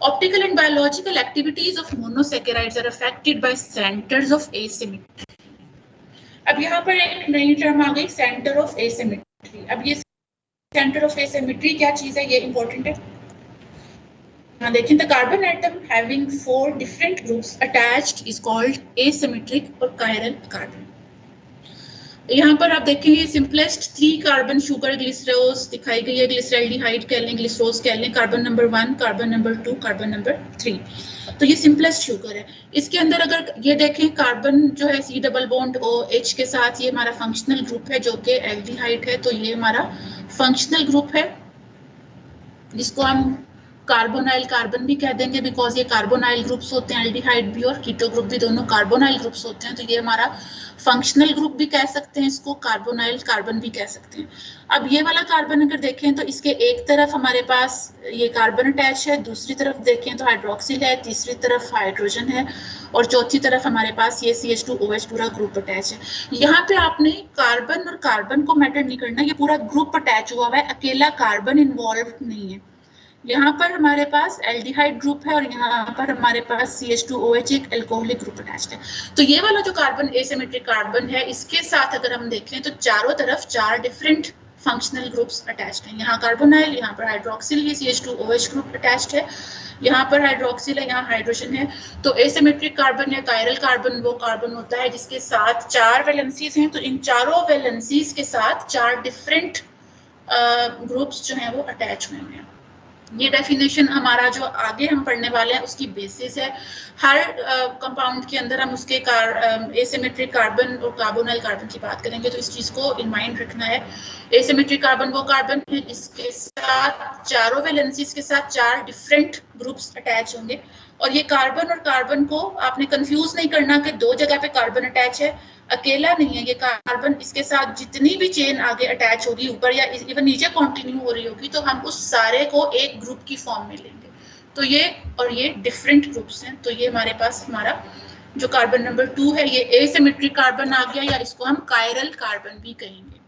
Optical and biological activities of monosaccharides are affected by centers of asymmetry. अब यहाँ पर एक नई टर्म आ गई, सेंटर ऑफ एसिमेट्री। अब ये सेंटर ऑफ एसिमेट्री क्या चीज है, ये इंपॉर्टेंट है। यहाँ देखें, the carbon atom having 4 different groups attached is called asymmetric और chiral कार्बन। यहाँ पर आप देखेंगे सिंपलेस्ट 3 कार्बन शुगर ग्लिसरोज दिखाई गई है, ग्लिसरल्डिहाइड कह लें, ग्लिसरोज कह लें, carbon number 1, carbon number 2, carbon number 3। तो ये सिंपलेस्ट शुगर है। इसके अंदर अगर ये देखें, कार्बन जो है C डबल बॉन्ड OH के साथ, ये हमारा फंक्शनल ग्रुप है जो कि एल्डिहाइड है, तो ये हमारा फंक्शनल ग्रुप है जिसको हम कार्बोनाइल कार्बन भी कह देंगे, बिकॉज ये कार्बोनाइल ग्रुप्स होते हैं, एल्डिहाइड भी और कीटो ग्रुप भी दोनों कार्बोनाइल ग्रुप्स होते हैं, तो ये हमारा फंक्शनल ग्रुप भी कह सकते हैं, इसको कार्बोनाइल कार्बन भी कह सकते हैं। अब ये वाला कार्बन अगर देखें तो इसके एक तरफ हमारे पास ये कार्बन अटैच है, दूसरी तरफ देखें तो हाइड्रोक्सिल है, तीसरी तरफ हाइड्रोजन है और चौथी तरफ हमारे पास ये CH2OH पूरा ग्रुप अटैच है। यहाँ पे आपने कार्बन और कार्बन को मैटर नहीं करना, ये पूरा ग्रुप अटैच हुआ हुआ है, अकेला कार्बन इन्वॉल्व नहीं है। यहाँ पर हमारे पास एल्डिहाइड ग्रुप है और यहाँ पर हमारे पास CH2OH एक अल्कोहलिक ग्रुप अटैच्ड है। तो ये वाला जो कार्बन एसिमेट्रिक कार्बन है, इसके साथ अगर हम देखें तो चारों तरफ 4 डिफरेंट फंक्शनल ग्रुप्स अटैच्ड हैं। यहाँ कार्बोनाइल, यहाँ पर हाइड्रोक्सिल, ये CH2OH ग्रुप अटैच्ड है, यहाँ पर हाइड्रोक्सिल है, यहाँ हाइड्रोजन है। तो एसिमेट्रिक कार्बन या कायरल कार्बन वो कार्बन होता है जिसके साथ 4 वैलेंसीज हैं, तो इन चारों वैलेंसीज के साथ 4 डिफरेंट ग्रुप्स जो हैं वो अटैच हुए हैं। ये डेफिनेशन हमारा जो आगे हम पढ़ने वाले हैं उसकी बेसिस है। हर कंपाउंड के अंदर हम उसके एसिमेट्रिक कार्बन और कार्बोनाइल कार्बन की बात करेंगे, तो इस चीज को इन माइंड रखना है। एसिमेट्रिक कार्बन वो कार्बन है जिसके साथ चारों वैलेंसीज के साथ 4 डिफरेंट ग्रुप्स अटैच होंगे, और ये कार्बन और कार्बन को आपने कंफ्यूज नहीं करना कि 2 जगह पे कार्बन अटैच है, अकेला नहीं है ये कार्बन, इसके साथ जितनी भी चेन आगे अटैच होगी, ऊपर या इवन नीचे कंटिन्यू हो रही होगी, तो हम उस सारे को एक ग्रुप की फॉर्म में लेंगे। तो ये और ये डिफरेंट ग्रुप्स हैं। तो ये हमारे पास हमारा जो कार्बन नंबर 2 है ये एसिमेट्रिक कार्बन आ गया, या इसको हम कायरल कार्बन भी कहेंगे।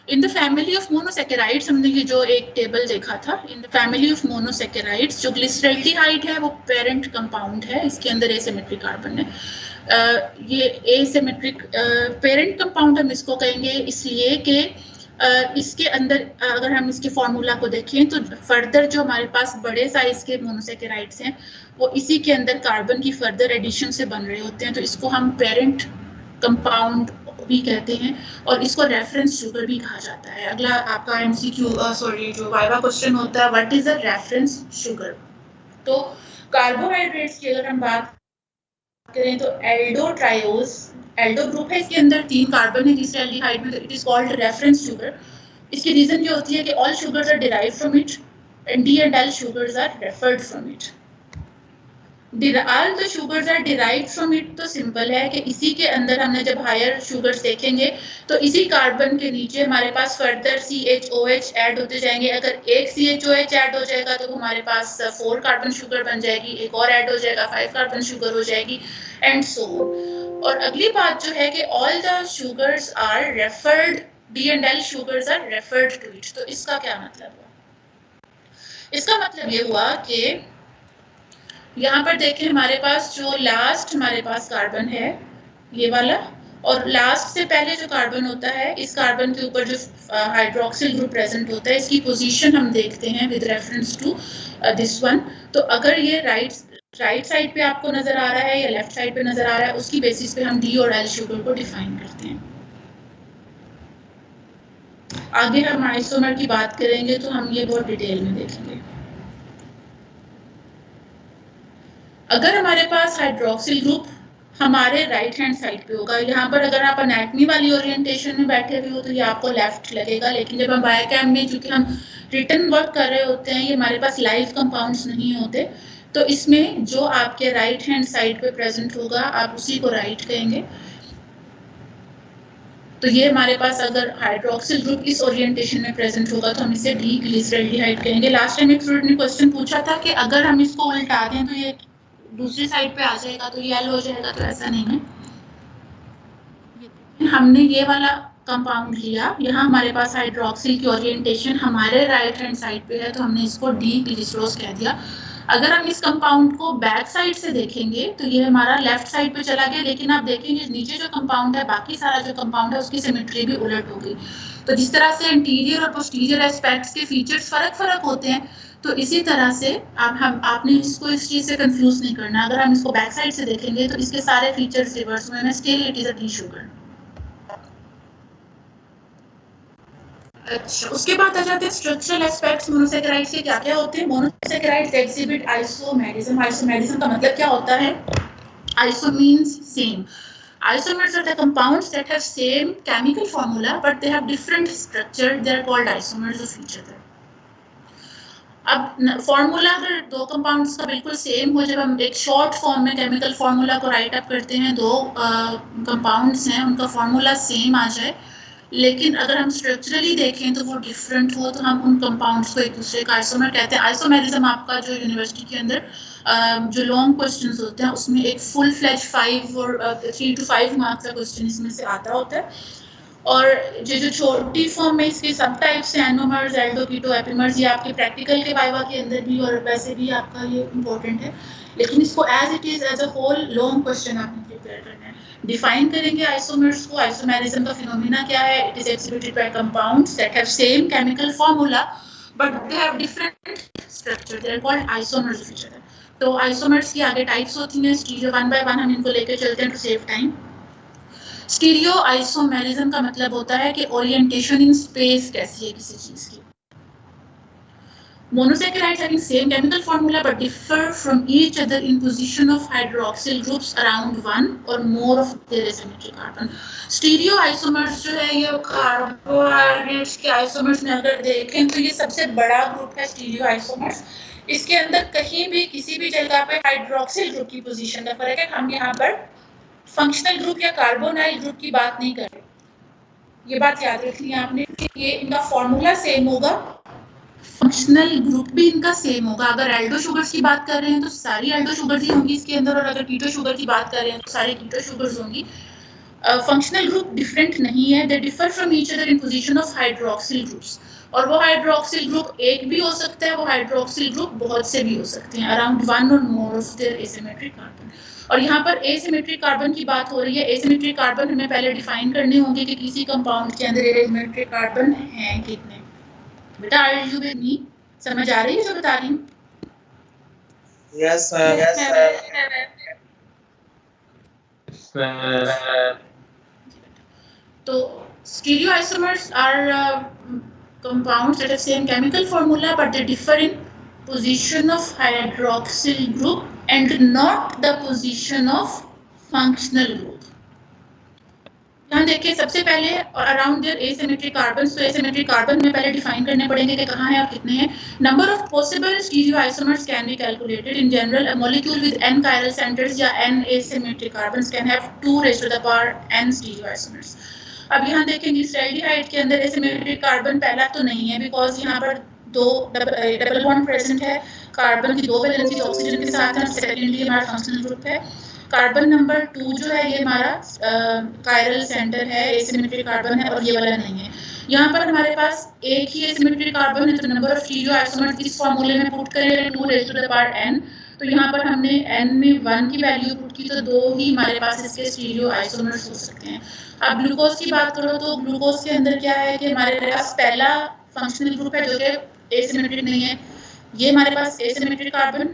In the family of monosaccharides, हमने ये जो एक टेबल देखा था, in the family of monosaccharides जो ग्लिसरल्डिहाइड है वो पेरेंट कंपाउंड है, इसके अंदर एसिमेट्रिक कार्बन है। ये एसिमेट्रिक पेरेंट कंपाउंड हम इसको कहेंगे इसलिए कि इसके अंदर अगर हम इसके फॉर्मूला को देखें तो फर्दर जो हमारे पास बड़े साइज के मोनोसैकेराइड्स हैं वो इसी के अंदर कार्बन की फर्दर एडिशन से बन रहे होते हैं, तो इसको हम पेरेंट कंपाउंड भी कहते हैं और इसको रेफरेंस शुगर भी कहा जाता है। अगला आपका MCQ जो वाइवा क्वेश्चन होता है, what is a reference sugar. तो कार्बोहाइड्रेट्स की अगर हम बात करें तो एल्डो ट्रायोज, एल्डो ग्रुप है, इसके अंदर 3 कार्बन है, तीसरे एल्डिहाइड में, तो it is called reference sugar. इसकी रीजन ये होती है कि all sugars are derived from it and D and L sugars are referred from it. All the sugars are derived from it तो सिंपल है कि इसी के अंदर हमने जब हायर शुगर्स देखेंगे तो इसी कार्बन के नीचे हमारे पास फर्दर CHOH ऐड होते जाएंगे। अगर एक CHOH ऐड हो जाएगा तो हमारे पास 4 कार्बन शुगर बन जाएगी, एक और ऐड हो जाएगा 5 कार्बन शुगर हो जाएगी एंड सो ऑन। और अगली बात जो है कि all the sugars are referred, D and L sugars are referred to it. तो इसका क्या मतलब हुआ? इसका मतलब ये हुआ कि यहाँ पर देखें हमारे पास जो लास्ट हमारे पास कार्बन है ये वाला, और लास्ट से पहले जो कार्बन होता है इस कार्बन के ऊपर जो हाइड्रोक्सिल ग्रुप प्रेजेंट होता है इसकी पोजीशन हम देखते हैं with reference to this one. तो अगर ये राइट साइड पे आपको नजर आ रहा है या लेफ्ट साइड पे नजर आ रहा है उसकी बेसिस पे हम डी और एल शुगर को डिफाइन करते हैं। आगे हम आइसोमर की बात करेंगे तो हम ये बहुत डिटेल में देखेंगे। अगर हमारे पास हाइड्रोक्सिल ग्रुप हमारे राइट हैंड साइड पे होगा, यहाँ पर अगर आप एनाटॉमी वाली ओरिएंटेशन में बैठे हुए हो तो ये आपको लेफ्ट लगेगा, लेकिन जब हम बायोकेम में चूंकि हम रिटन वर्क कर रहे होते हैं, ये हमारे पास लाइव कंपाउंड्स नहीं होते, तो इसमें जो आपके राइट हैंड साइड पे प्रेजेंट होगा आप उसी को राइट कहेंगे। तो ये हमारे पास अगर हाइड्रोक्सिल ग्रुप इस ओरिएंटेशन में प्रेजेंट होगा तो हम इसे डी ग्लिसरल्डिहाइड कहेंगे। लास्ट टाइम एक स्टूडेंट ने क्वेश्चन पूछा था कि अगर हम इसको उल्टा दें तो ये दूसरी साइड पे आ जाएगा तो ये एल हो जाएगा, तो ऐसा नहीं है। हमने ये वाला कंपाउंड लिया, यहाँ हमारे पास हाइड्रोक्सिल की ओरिएंटेशन हमारे राइट हैंड साइड पे है तो हमने इसको डी ग्लिसरोज कह दिया। अगर हम इस कंपाउंड को बैक साइड से देखेंगे तो ये हमारा लेफ्ट साइड पे चला गया, लेकिन आप देखेंगे नीचे जो कंपाउंड है बाकी सारा जो कंपाउंड है उसकी सिमेट्री भी उलट हो गई। तो जिस तरह से इंटीरियर और पोस्टीरियर एस्पेक्ट्स के फीचर्स फर्क होते हैं, तो इसी तरह से आपने इसको इस चीज से कंफ्यूज नहीं करना। अगर हम इसको बैक साइड से देखेंगे तो इसके सारे फीचर्स रिवर्स में, still it is a D sugar. अच्छा, उसके बाद आ जाते हैं स्ट्रक्चरल एस्पेक्ट्स मोनोसैकेराइड्स के क्या क्या होते हैं। Monosaccharides exhibit isomerism. आइसोमेरिज्म का मतलब क्या होता है? Iso means same. Isomers are the compounds that have same chemical formula but they have different structure. They are called isomers of each other. अब फॉर्मूला अगर दो कंपाउंड्स का बिल्कुल सेम हो, जब हम एक शॉर्ट फॉर्म में केमिकल फॉर्मूला को राइट अप करते हैं, दो कंपाउंड्स हैं उनका फॉर्मूला सेम आ जाए, लेकिन अगर हम स्ट्रक्चरली देखें तो वो डिफरेंट हो, तो हम उन कंपाउंड्स को एक दूसरे का आइसोमर कहते हैं। आइसोमेरिज्म आपका जो यूनिवर्सिटी के अंदर जो लॉन्ग क्वेश्चंस होते हैं उसमें एक फुल फ्लेज 5 और 3 to 5 मार्क्स का क्वेश्चन इसमें से आता होता है। और जो छोटी फॉर्म में इसके सब टाइप्स हैं, एनोमर्स, एल्डो, कीटो, एपिमर्स, ये आपके प्रैक्टिकल के वाइवा के अंदर भी और वैसे भी आपका ये इम्पोर्टेंट है, लेकिन इसको as it is as a whole long question आपने प्रिपेयर करना है। डिफाइन करेंगे आइसोमर्स को। आइसोमेरिज्म का फिनोमेना क्या है? It is exhibited by compounds that have same chemical formula but they have different structure, they are called isomers of each other. तो isomers की आगे टाइप्स होती हैं, स्टीरियो, वन बाय वन हम इनको लेकर चलते हैं to save time. Stereo isomerism का मतलब होता है कि ओरिएंटेशन इन स्पेस कैसी है किसी चीज की। Monosaccharides having same chemical formula but differ from each other in position of hydroxyl groups around one or more of their asymmetric carbon. Stereo isomers जो है ये कार्बोहाइड्रेट्स के आइसोमर्स में अगर देखें तो ये सबसे बड़ा ग्रुप है स्टीरियो आइसोमर्स। इसके अंदर कहीं भी किसी भी जगह पे हाइड्रोक्सिल ग्रुप की पोजीशन का फर्क है। हम यहाँ पर फंक्शनल ग्रुप या कार्बोनाइल ग्रुप की बात नहीं कर रहे, ये बात याद रखनी है आपने कि ये इनका फॉर्मूला सेम होगा, फंक्शनल ग्रुप भी इनका सेम होगा। अगर एल्डो शुगर्स की बात कर रहे हैं तो सारी एल्डो शुगर्स ही होंगी इसके अंदर, और अगर कीटो शुगर की बात कर रहे हैं तो सारी कीटो शुगर्स होंगी। फंक्शनल ग्रुप डिफरेंट नहीं है, they differ from each other in position of hydroxyl groups. और वो हाइड्रोक्सिल ग्रुप एक भी हो सकता है, वो हाइड्रोक्सिल ग्रुप बहुत से भी हो सकते हैं, अराउंड वन और more of their asymmetric carbon. और यहाँ पर एसिमेट्रिक कार्बन की बात हो रही है। एसिमेट्रिक कार्बन हमें पहले डिफाइन करने होंगे कि किसी कंपाउंड के अंदर एसिमेट्रिक कार्बन हैं कितने। बेटा आर यू विद मी? समझ आ रही है जो बता रही हूँ? Yes, sir. तो stereoisomers are compounds that have same chemical formula but they differ in position of hydroxyl group and not the position of functional group. यहाँ देखिए सबसे पहले अराउंड देयर एसिमेट्रिक कार्बन, तो एसिमेट्रिक कार्बन में पहले define करने पड़ेंगे कि कहाँ है और कितने हैं. Number of possible stereoisomers can be calculated. In general a molecule with n chiral centers या n asymmetric carbons can have 2 raised to the power n stereoisomers. अब यहाँ देखेंगे स्टाइल्डिहाइड के अंदर एसिमेट्रिक कार्बन पहला तो नहीं है, बिकॉज यहाँ पर दो डबल बॉन्ड प्रेजेंट है, कार्बन की दो वैलेंसी ऑक्सीजन के साथ है. सेकेंडली हमारा फंक्शनल ग्रुप है. कार्बन नंबर 2 जो है ये हमारा कायरल सेंटर है, एसिमेट्रिक कार्बन है, और ये वाला नहीं है. यहाँ पर हमारे पास एक ही एसिमेट्रिक कार्बन है, तो नंबर ऑफ स्टीरियोआइसोमर्स इस फॉर्मूले में पुट करें 2 raised to the power n. तो यहाँ पर हमने n में 1 की वैल्यू पुट की, तो 2 ही हमारे पास इसके स्टीरियोआइसोमर्स हो सकते हैं. अब ग्लूकोज की बात करो तो ग्लूकोज के अंदर क्या है कि हमारे पास पहला फंक्शनल ग्रुप है जो कि एसिमेट्रिक नहीं है. ये हमारे पास एसिमेट्रिक कार्बन,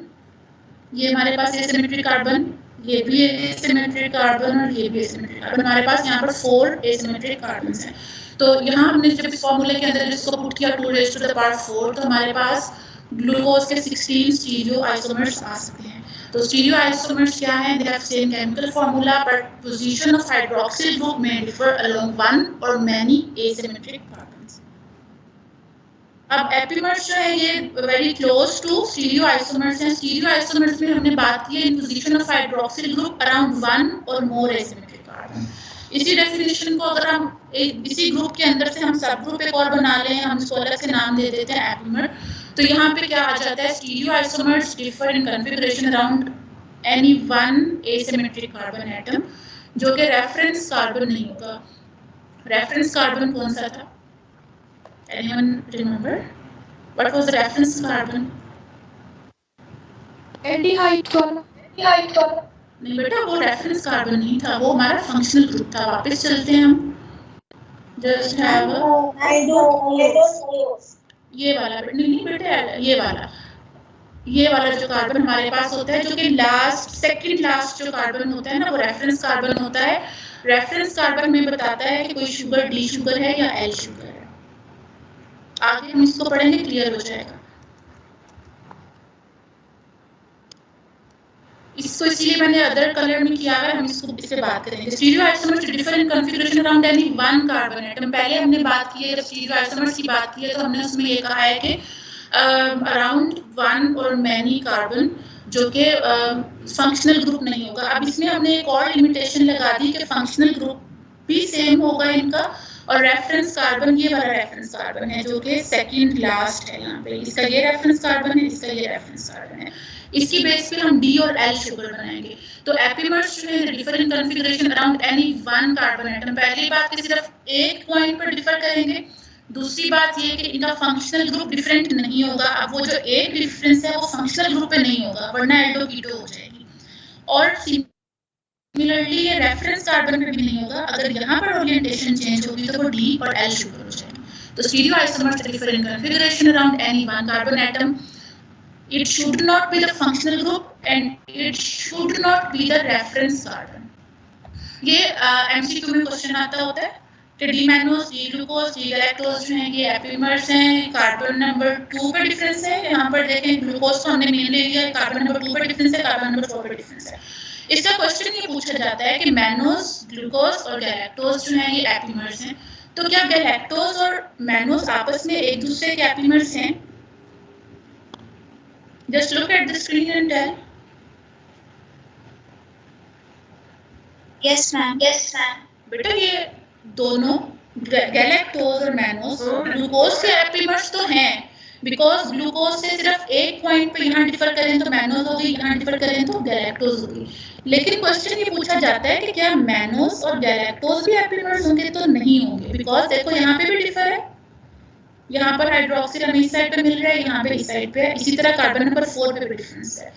ये हमारे पास एसिमेट्रिक कार्बन, ये भी एसिमेट्रिक कार्बन और ये भी एसिमेट्रिक कार्बन. हमारे पास यहाँ पर 4 एसिमेट्रिक कार्बन्स हैं. तो यहाँ हमने जब इस फॉर्मूले के अंदर इसको पुट किया 2 raised to the power 4, तो हमारे पास ग्लूकोज के 16 स्टीरियोआइसोमर्स आ सकते हैं. तो स्टीरियोआइसोमर्स क्या हैं? They have same chemical formula but position of hydroxyl group में डिफर अलोंग वन और मेनी एसिमेट्रिक कार्बन्स. अब एपिमर्स जो है ये वेरी क्लोज टू स्टीरियोआइसोमर्स हैं. स्टीरियोआइसोमर्स में हमने बात की है इन position of hydroxyl group around one और मोर एसिमेट्रिक कार्बन. इसी डेफिनेशन को अगर हम इसी ग्रुप के अंदर से हम सब ग्रुप एक और बना लें, हम इसको अलग से नाम दे देते हैं एपिमर, तो यहाँ पे क्या आ जाता है? Stereoisomers differ in configuration around any one asymmetric carbon atom, जो कि रेफरेंस कार्बन नहीं होगा. रेफरेंस कार्बन कौन सा था? Anyone remember? What was the reference carbon? Aldehyde वाला. नहीं बेटा, वो रेफरेंस कार्बन नहीं था, वो हमारा फंक्शनल ग्रुप था. वापस चलते हैं हम. जस्ट हैव ये वाला. नहीं बेटा, ये वाला जो कार्बन हमारे पास होता है, जो कि लास्ट सेकंड लास्ट जो कार्बन होता है ना, वो रेफरेंस कार्बन होता है. रेफरेंस कार्बन में बताता है कि कोई शुगर डी शुगर है या एल शुगर है. आगे हम इसको पढ़ेंगे, क्लियर हो जाएगा. इसको इसलिए मैंने अदर कलर में किया है, हम इसको इससे बात करेंगे. Stereoisomers differ in configuration around any one carbon atom. पहले हमने बात की है, जब स्टीरियोआइसोमर्स की बात की है तो हमने उसमें ये कहा है कि अराउंड वन और मैनी कार्बन, जो कि फंक्शनल ग्रुप नहीं होगा. अब इसमें हमने एक और लिमिटेशन लगा दी कि फंक्शनल ग्रुप भी सेम होगा इनका, और रेफरेंस कार्बन ये वाला रेफरेंस कार्बन है जो कि सेकंड लास्ट है. यहाँ पे इसका ये रेफरेंस कार्बन है, इसका ये रेफरेंस कार्बन है. इसकी बेस पे हम डी और एल शुगर बनाएंगे. तो एपिमर्स जो है differ in configuration around any one carbon atom. पहली बात कि सिर्फ एक पॉइंट पर डिफर करेंगे. दूसरी बात ये कि इनका फंक्शनल ग्रुप डिफरेंट नहीं होगा. अब वो जो एक डिफरेंस है वो फंक्शनल ग्रुप पे नहीं होगा, वरना एल्डो कीटो हो जाएगी. और सिमिलरली ये रेफरेंस कार्बन पे भी नहीं होगा. अगर यहाँ पर ओरिएंटेशन चेंज होगी तो वो डी और एल शुगर हो जाएगी. तो stereoisomers differ in configuration around any one carbon atom. It should not be the functional group and it should not be the reference carbon. ये MCQ में क्वेश्चन आता होता है कि D mannose, D glucose, D galactose जो हैं ये epimers हैं. कार्बन नंबर 2 पे डिफरेंस है. यहाँ पर देखें ग्लूकोज तो हमने मेन ले लिया, कार्बन नंबर 2 पे डिफरेंस है, कार्बन नंबर 4 पे डिफरेंस है. इसका क्वेश्चन ये पूछा जाता है कि मैनोस, ग्लूकोज और गैलेक्टोज जो हैं ये एपिमर्स हैं. तो क्या गैलेक्टोज और मैनोस आपस में एक दूसरे के एपिमर्स हैं? Just look at the screen and tell. Yes, ma'am. बेटा ये दोनों गैलेक्टोज और मैनोस ग्लूकोज के एपिमर्स तो हैं, बिकॉज ग्लूकोज से सिर्फ एक पॉइंट पे यहाँ डिफर करें तो मैनोस होगी, यहाँ डिफर करें तो गैलेक्टोज होगी. लेकिन क्वेश्चन ये पूछा जाता है कि क्या मैनोस और गैलेक्टोज भी एपिमर्स होंगे? तो नहीं होंगे, बिकॉज देखो यहाँ पे भी डिफर है. यहाँ पर हाइड्रोक्सिल हमें इस साइड पे मिल रहा है, यहाँ पे इस साइड पे है. इसी तरह कार्बन नंबर 4 पे भी डिफरेंस है.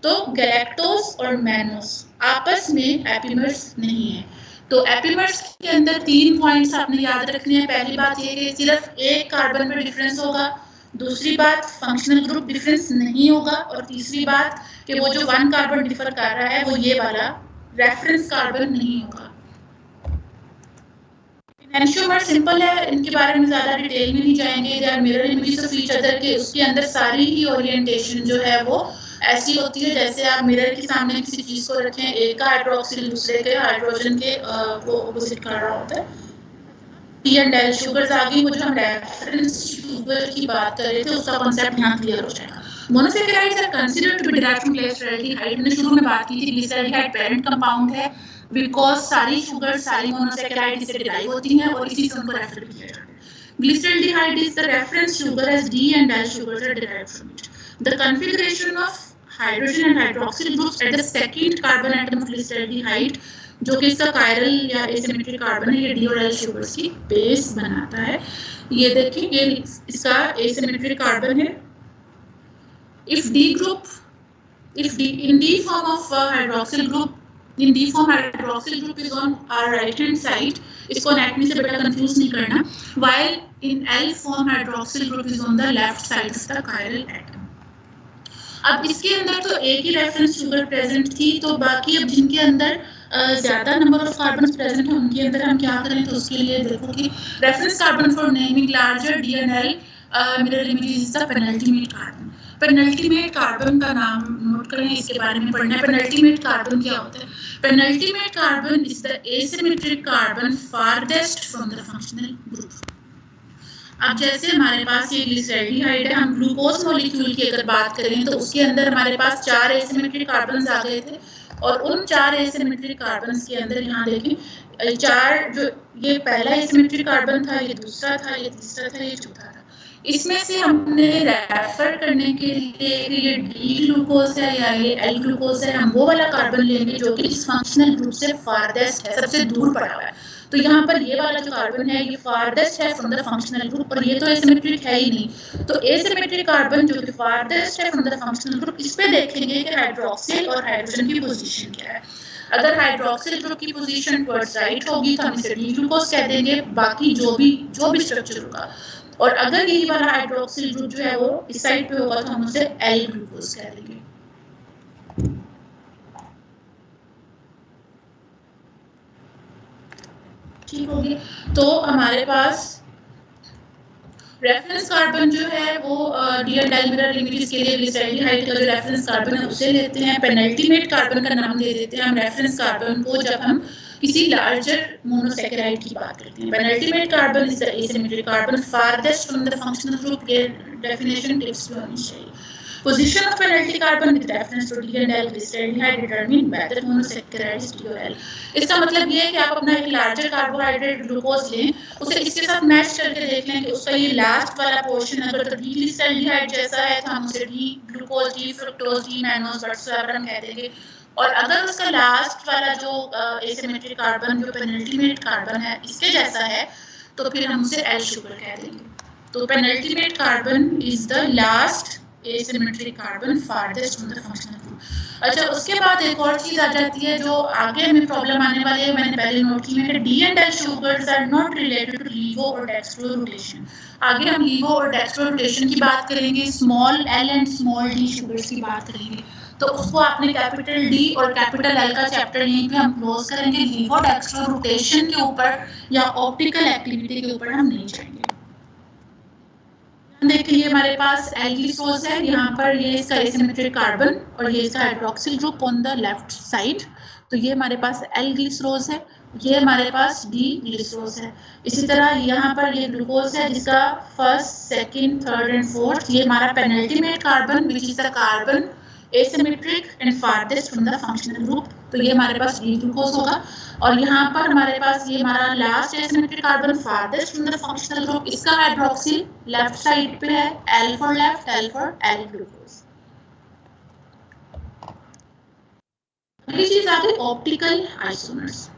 तो गैलेक्टोज और मैनोस आपस में एपिमर्स नहीं है. तो एपिमर्स के अंदर 3 पॉइंट्स आपने याद रखने हैं. पहली बात ये कि सिर्फ एक कार्बन पे डिफरेंस होगा. दूसरी बात फंक्शनल ग्रुप डिफरेंस नहीं होगा. और तीसरी बात कि वो जो वन कार्बन डिफर कर रहा है वो ये वाला रेफरेंस कार्बन नहीं होगा. एंशियोमर सिंपल है, इनके बारे में ज्यादा डिटेल में नहीं जाएंगे. They are mirror images of each other के उसके अंदर सारी ही ओरिएंटेशन जो है वो ऐसी होती है जैसे आप मिरर के सामने किसी चीज को रखें, एक का हाइड्रोक्सिल दूसरे के हाइड्रोजन के वो ऑपोजिट कर रहा होता है। टी एंड एल शुगर्स आ गई, वो जो हम रेफरेंस शुगर की बात कर रहे थे उसका कॉन्सेप्ट यहाँ क्लियर हो जाएगा। Monosaccharides are considered to be derived from glyceraldehyde. हमने शुरू में बात की थी ग्लिसरॉल्डिहाइड पेरेंट कंपाउंड है बिकॉज सारी शुगर सारी मोनोसैकेराइड इससे डिराइव होती हैं और इसी से उनको रेफर किया जाता है। Glyceraldehyde is the reference sugar as D and L sugars are derived from it. The configuration of hydrogen and hydroxyl groups at the second carbon atom of glyceraldehyde, जो कि इसका chiral या asymmetric carbon है, ये D और L sugars की base बनाता है। ये देखिए, ये इसका asymmetric carbon है। If D group, in D form of hydroxyl group, in D form hydroxyl group is on our right hand side, इसको anatomy से बेटा confuse नहीं करना, while in L form hydroxyl group is on the left side of the chiral atom. अब इसके अंदर तो एक ही रेफरेंस शुगर प्रेजेंट थी, तो बाकी अब जिनके अंदर ज्यादा नंबर ऑफ कार्बन प्रेजेंट है उनके अंदर हम क्या करें, तो उसके लिए देखो कि reference carbon for naming larger D and L mirror image is the penultimate carbon. Penultimate carbon का नाम नोट करें, इसके बारे में पढ़ना है। पेनल्टीमेट कार्बन क्या होता है? Penultimate carbon is the asymmetric carbon farthest from the functional group. अब जैसे हमारे पास ये ग्लिसरॉल्डिहाइड है, हम ग्लूकोज मॉलिक्यूल की अगर बात करें तो उसके अंदर हमारे पास 4 एसिमेट्रिक कार्बन्स आ गए थे और उन 4 एसिमेट्रिक कार्बन्स के अंदर यहाँ देखें 4, जो ये पहला एसिमेट्रिक कार्बन था, ये दूसरा था, ये तीसरा था, ये चौथा था। इसमें से हमने रेफर करने के लिए ये डी ग्लूकोज है या ये एल ग्लूकोज है, हम वो वाला कार्बन लेंगे जो कि इस फंक्शनल ग्रुप से फारदेस्ट है, सबसे दूर पड़ा हुआ है। तो यहाँ पर ये वाला जो कार्बन है ये फारदेस्ट है फ्रॉम द फंक्शनल ग्रुप, और ये तो एसिमेट्रिक है ही नहीं। तो एसिमेट्रिक कार्बन जो कि फारदेस्ट है फ्रॉम द फंक्शनल ग्रुप, इस पे देखेंगे कि हाइड्रोक्सिल और हाइड्रोजन की पोजीशन क्या है। अगर हाइड्रोक्सिल ग्रुप की पोजीशन टुवर्ड्स राइट होगी तो हम इसे डी ग्लूकोज कह देंगे, बाकी जो भी स्ट्रक्चर होगा। और अगर यही वाला हाइड्रोक्सिल ग्रुप जो है वो इस साइड पे होगा तो हम उसे एल ग्लूकोज कह देंगे। ठीक होगी। तो हमारे पास रेफरेंस कार्बन जो है वो D and L mirror images के लिए ग्लिसरॉल्डिहाइड का जो रेफरेंस कार्बन है उसे लेते हैं, पेनल्टीमेट कार्बन का नाम दे देते हैं हम रेफरेंस कार्बन को जब हम किसी लार्जर मोनोसैकेराइड की बात करते हैं। Penultimate carbon is the asymmetric carbon farthest from the functional group. ये डेफिनेशन टिप्स में होनी चाहिए। Position of penalty carbon with reference to D and L glyceraldehyde determined whether monosaccharide is D or L। इसका मतलब ये है कि आप अपना एक लार्जर कार्बोहाइड्रेट ग्लूकोज लें, उसे इसके साथ मैच करके देख लें कि उसका ये लास्ट वाला पोर्शन अगर तो डी ग्लिसरॉल्डिहाइड जैसा है तो हम उसे D glucose, D fructose, D mannose whatsoever हम कह देंगे। और अगर उसका लास्ट वाला जो एसिमेट्रिक कार्बन जो पेनल्टीमेट कार्बन है इसके जैसा है तो फिर हम उसे एल शुगर कह देंगे। तो penultimate carbon is the last asymmetric carbon farthest from the functional group। अच्छा, उसके बाद एक और चीज आ जाती है जो आगे हमें प्रॉब्लम आने वाली है, मैंने पहले नोट की है कि D and L sugars are not related to levo और डेक्स्ट्रो रोटेशन। आगे हम लीवो और डेक्स्ट्रो रोटेशन की बात करेंगे, small L and small D sugars की बात करेंगे। तो उसको आपने कैपिटल डी और कैपिटल एल का चैप्टर यहीं पे हम क्लोज करेंगे। लीवो डेक्स्ट्रो रोटेशन के ऊपर या ऑप्टिकल एक्टिविटी के ऊपर हम नहीं जाएंगे। देखिए हमारे पास एल ग्लिसरोज है, यहाँ पर ये इसका एसिमेट्रिक कार्बन और ये इसका hydroxyl group on the left side. तो ये हमारे पास एल ग्लिसरोज है, ये हमारे पास डी ग्लिसरोज है। इसी तरह यहाँ पर ये ग्लूकोज है जिसका first, second, third and fourth, ये हमारा penultimate carbon which is the carbon asymmetric and farthest from the functional group। तो ये हमारे पास डी ग्लूकोज होगा। और यहाँ पर हमारे पास ये हमारा last asymmetric carbon farthest from the functional group, इसका हाइड्रोक्सिल लेफ्ट साइड पे है, L for left, L for L glucose. अगली चीज आ गई ऑप्टिकल आइसोमर्स।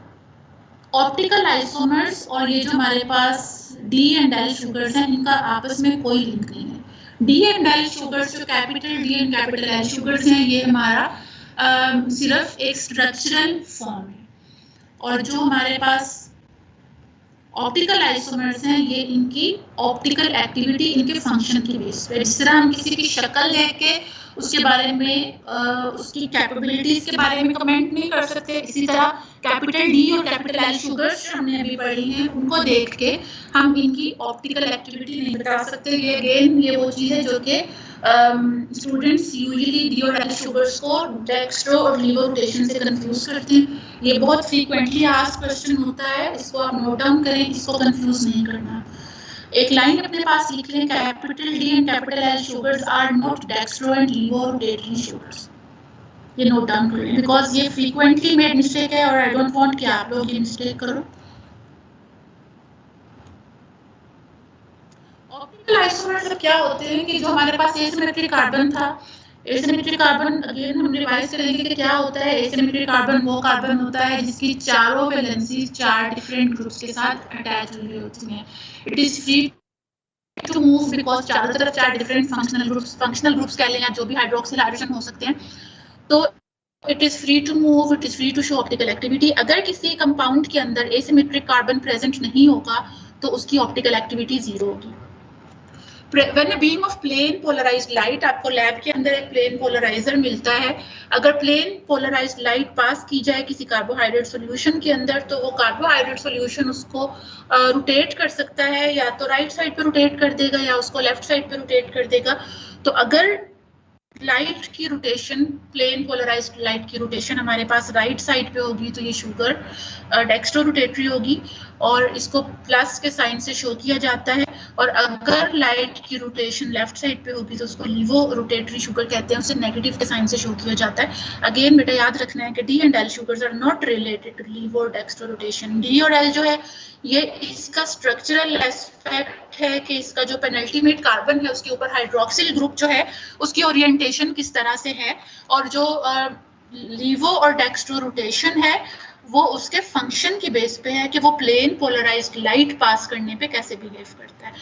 ऑप्टिकल आइसोमर्स और ये जो हमारे पास डी एंड एल शुगर्स हैं इनका आपस में कोई लिंक नहीं है। डी एंड एल शुगर्स जो capital D and capital L sugars हैं ये हमारा सिर्फ एक स्ट्रक्चरल फॉर्म है, और जो हमारे पास ऑप्टिकल आइसोमर्स हैं ये इनकी ऑप्टिकल एक्टिविटी, इनके फंक्शन की बेस पे, जिस तरह हम किसी की शक्ल देख के उसके बारे में उसकी कैपेबिलिटीज के बारे में कमेंट नहीं कर सकते, इसी तरह कैपिटल डी और कैपिटल एल शुगर्स जो हमने अभी पढ़ी हैं उनको देख के हम इनकी ऑप्टिकल एक्टिविटी नहीं बता सकते। ये अगेन ये वो चीज़ है जो कि स्टूडेंट्स यूजुअली डी और एल शुगर्स को डेक्स्ट्रो और लीवो रोटेशन से कंफ्यूज करते हैं। ये बहुत फ्रीक्वेंटली आस्क्ड क्वेश्चन होता है, इसको आप नोट डाउन करें, इसको कंफ्यूज नहीं करना। एक लाइन अपने पास लिख लें, capital D and capital L sugars are not dextro and levo rotatory sugars. ये नोट डाउन कर लें बिकॉज ये फ्रीक्वेंटली मेड मिस्टेक है और आई डोंट वांट कि आप लोग ये मिस्टेक करो। ऑप्टिकल आइसोमर्स क्या होते हैं कि जो हमारे पास एसिमेट्रिक कार्बन था, एसिमेट्रिक कार्बन अगेन हम रिवाइज करेंगे कि क्या होता है। एसिमेट्रिक कार्बन वो कार्बन होता है जिसकी चारों वैलेंसी 4 डिफरेंट ग्रुप्स के साथ अटैच हुई होती हैं। It is free to move because चारों तरफ 4 डिफरेंट फंक्शनल ग्रुप्स कह लें या जो भी हाइड्रोक्सिल हाइड्रोजन हो सकते हैं, तो it is free to move, it is free to show optical activity. अगर किसी कंपाउंड के अंदर एसिमेट्रिक कार्बन प्रेजेंट नहीं होगा तो उसकी ऑप्टिकल एक्टिविटी 0 होगी। When a beam of plane polarized light, आपको लैब के अंदर एक प्लेन पोलराइजर मिलता है, अगर प्लेन पोलराइज्ड लाइट पास की जाए किसी कार्बोहाइड्रेट सॉल्यूशन के अंदर तो वो कार्बोहाइड्रेट सॉल्यूशन उसको रोटेट कर सकता है, या तो राइट साइड पे रोटेट कर देगा या उसको लेफ्ट साइड पे रोटेट कर देगा। तो अगर लाइट की रोटेशन, प्लेन पोलराइज्ड लाइट की रोटेशन हमारे पास राइट साइड पे होगी तो ये शुगर डेक्स्ट्रो रोटेटरी होगी और इसको प्लस के साइन से शो किया जाता है। और अगर लाइट की रोटेशन लेफ्ट साइड पे होगी तो उसको लीवो रोटेटरी शुगर कहते हैं, उसे नेगेटिव के साइन से शो किया जाता है। अगेन बेटा याद रखना है कि D and L sugars are not related to levo और डेक्स्ट्रो रोटेशन। डी और एल जो है ये इसका स्ट्रक्चरल एस्पेक्ट है कि इसका जो पेनल्टीमेट कार्बन है उसके ऊपर हाइड्रोक्सिल ग्रुप जो है उसकी ओरिएंटेशन किस तरह से है, और जो लीवो और डेक्स्ट्रो रोटेशन है वो उसके फंक्शन की बेस पे है कि वो प्लेन पोलराइज्ड लाइट पास करने पे कैसे बिहेव करता है।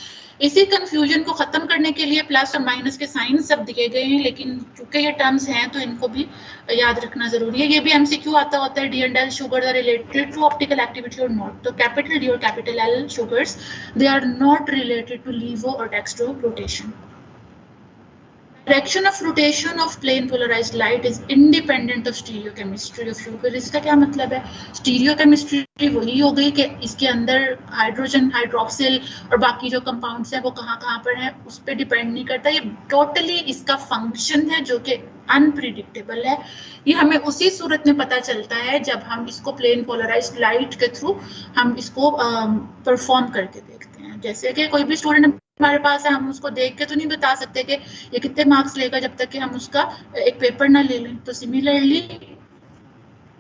इसी कंफ्यूजन को खत्म करने के लिए प्लस और माइनस के साइन सब दिए गए हैं, लेकिन चूंकि ये टर्म्स हैं तो इनको भी याद रखना जरूरी है। ये भी एमसीक्यू आता होता है, D and L sugar are related to optical activity और नॉट। तो कैपिटल डी और capital L sugars they are not related to levo और dextro rotation. Direction of rotation of plane polarized light is independent of stereochemistry of sugar। इसका क्या मतलब है? Stereochemistry वही हो गई कि इसके अंदर हाइड्रोजन, हाइड्रोक्सिल और बाकी जो कंपाउंड्स हैं वो कहाँ पर हैं उस पर डिपेंड नहीं करता। ये टोटली इसका फंक्शन है जो कि अनप्रिडिक्टेबल है। ये हमें उसी सूरत में पता चलता है जब हम इसको प्लेन पोलराइज्ड लाइट के थ्रू हम इसको परफॉर्म करके देखते हैं। जैसे कि कोई भी स्टूडेंट हमारे पास है, हम उसको देख के तो नहीं बता सकते कि ये कितने मार्क्स लेगा जब तक कि हम उसका एक पेपर ना ले लें। तो सिमिलरली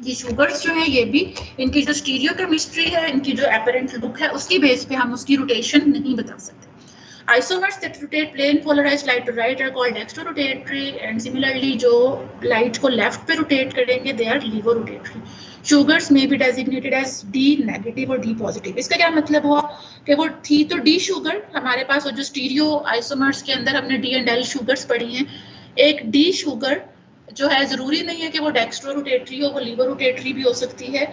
ये शुगर्स जो है ये भी इनकी जो स्टीरियोकेमिस्ट्री है, इनकी जो एपरेंट लुक है उसकी बेस पे हम उसकी रोटेशन नहीं बता सकते। Isomers that rotate plane polarized light to right are called dextrorotatory, and similarly जो light को left पे rotate करेंगे they are levorotatory. Sugars may be designated as D negative और D positive। इसका क्या मतलब हुआ कि वो थी तो D शुगर हमारे पास, और जो स्टीरियो आइसोमर्स के अंदर हमने D एंड L शुगर्स पढ़ी हैं, एक D शुगर जो है जरूरी नहीं है कि वो डेक्स्ट्रोरोटेटरी हो, वो लीवोरोटेटरी भी हो सकती है।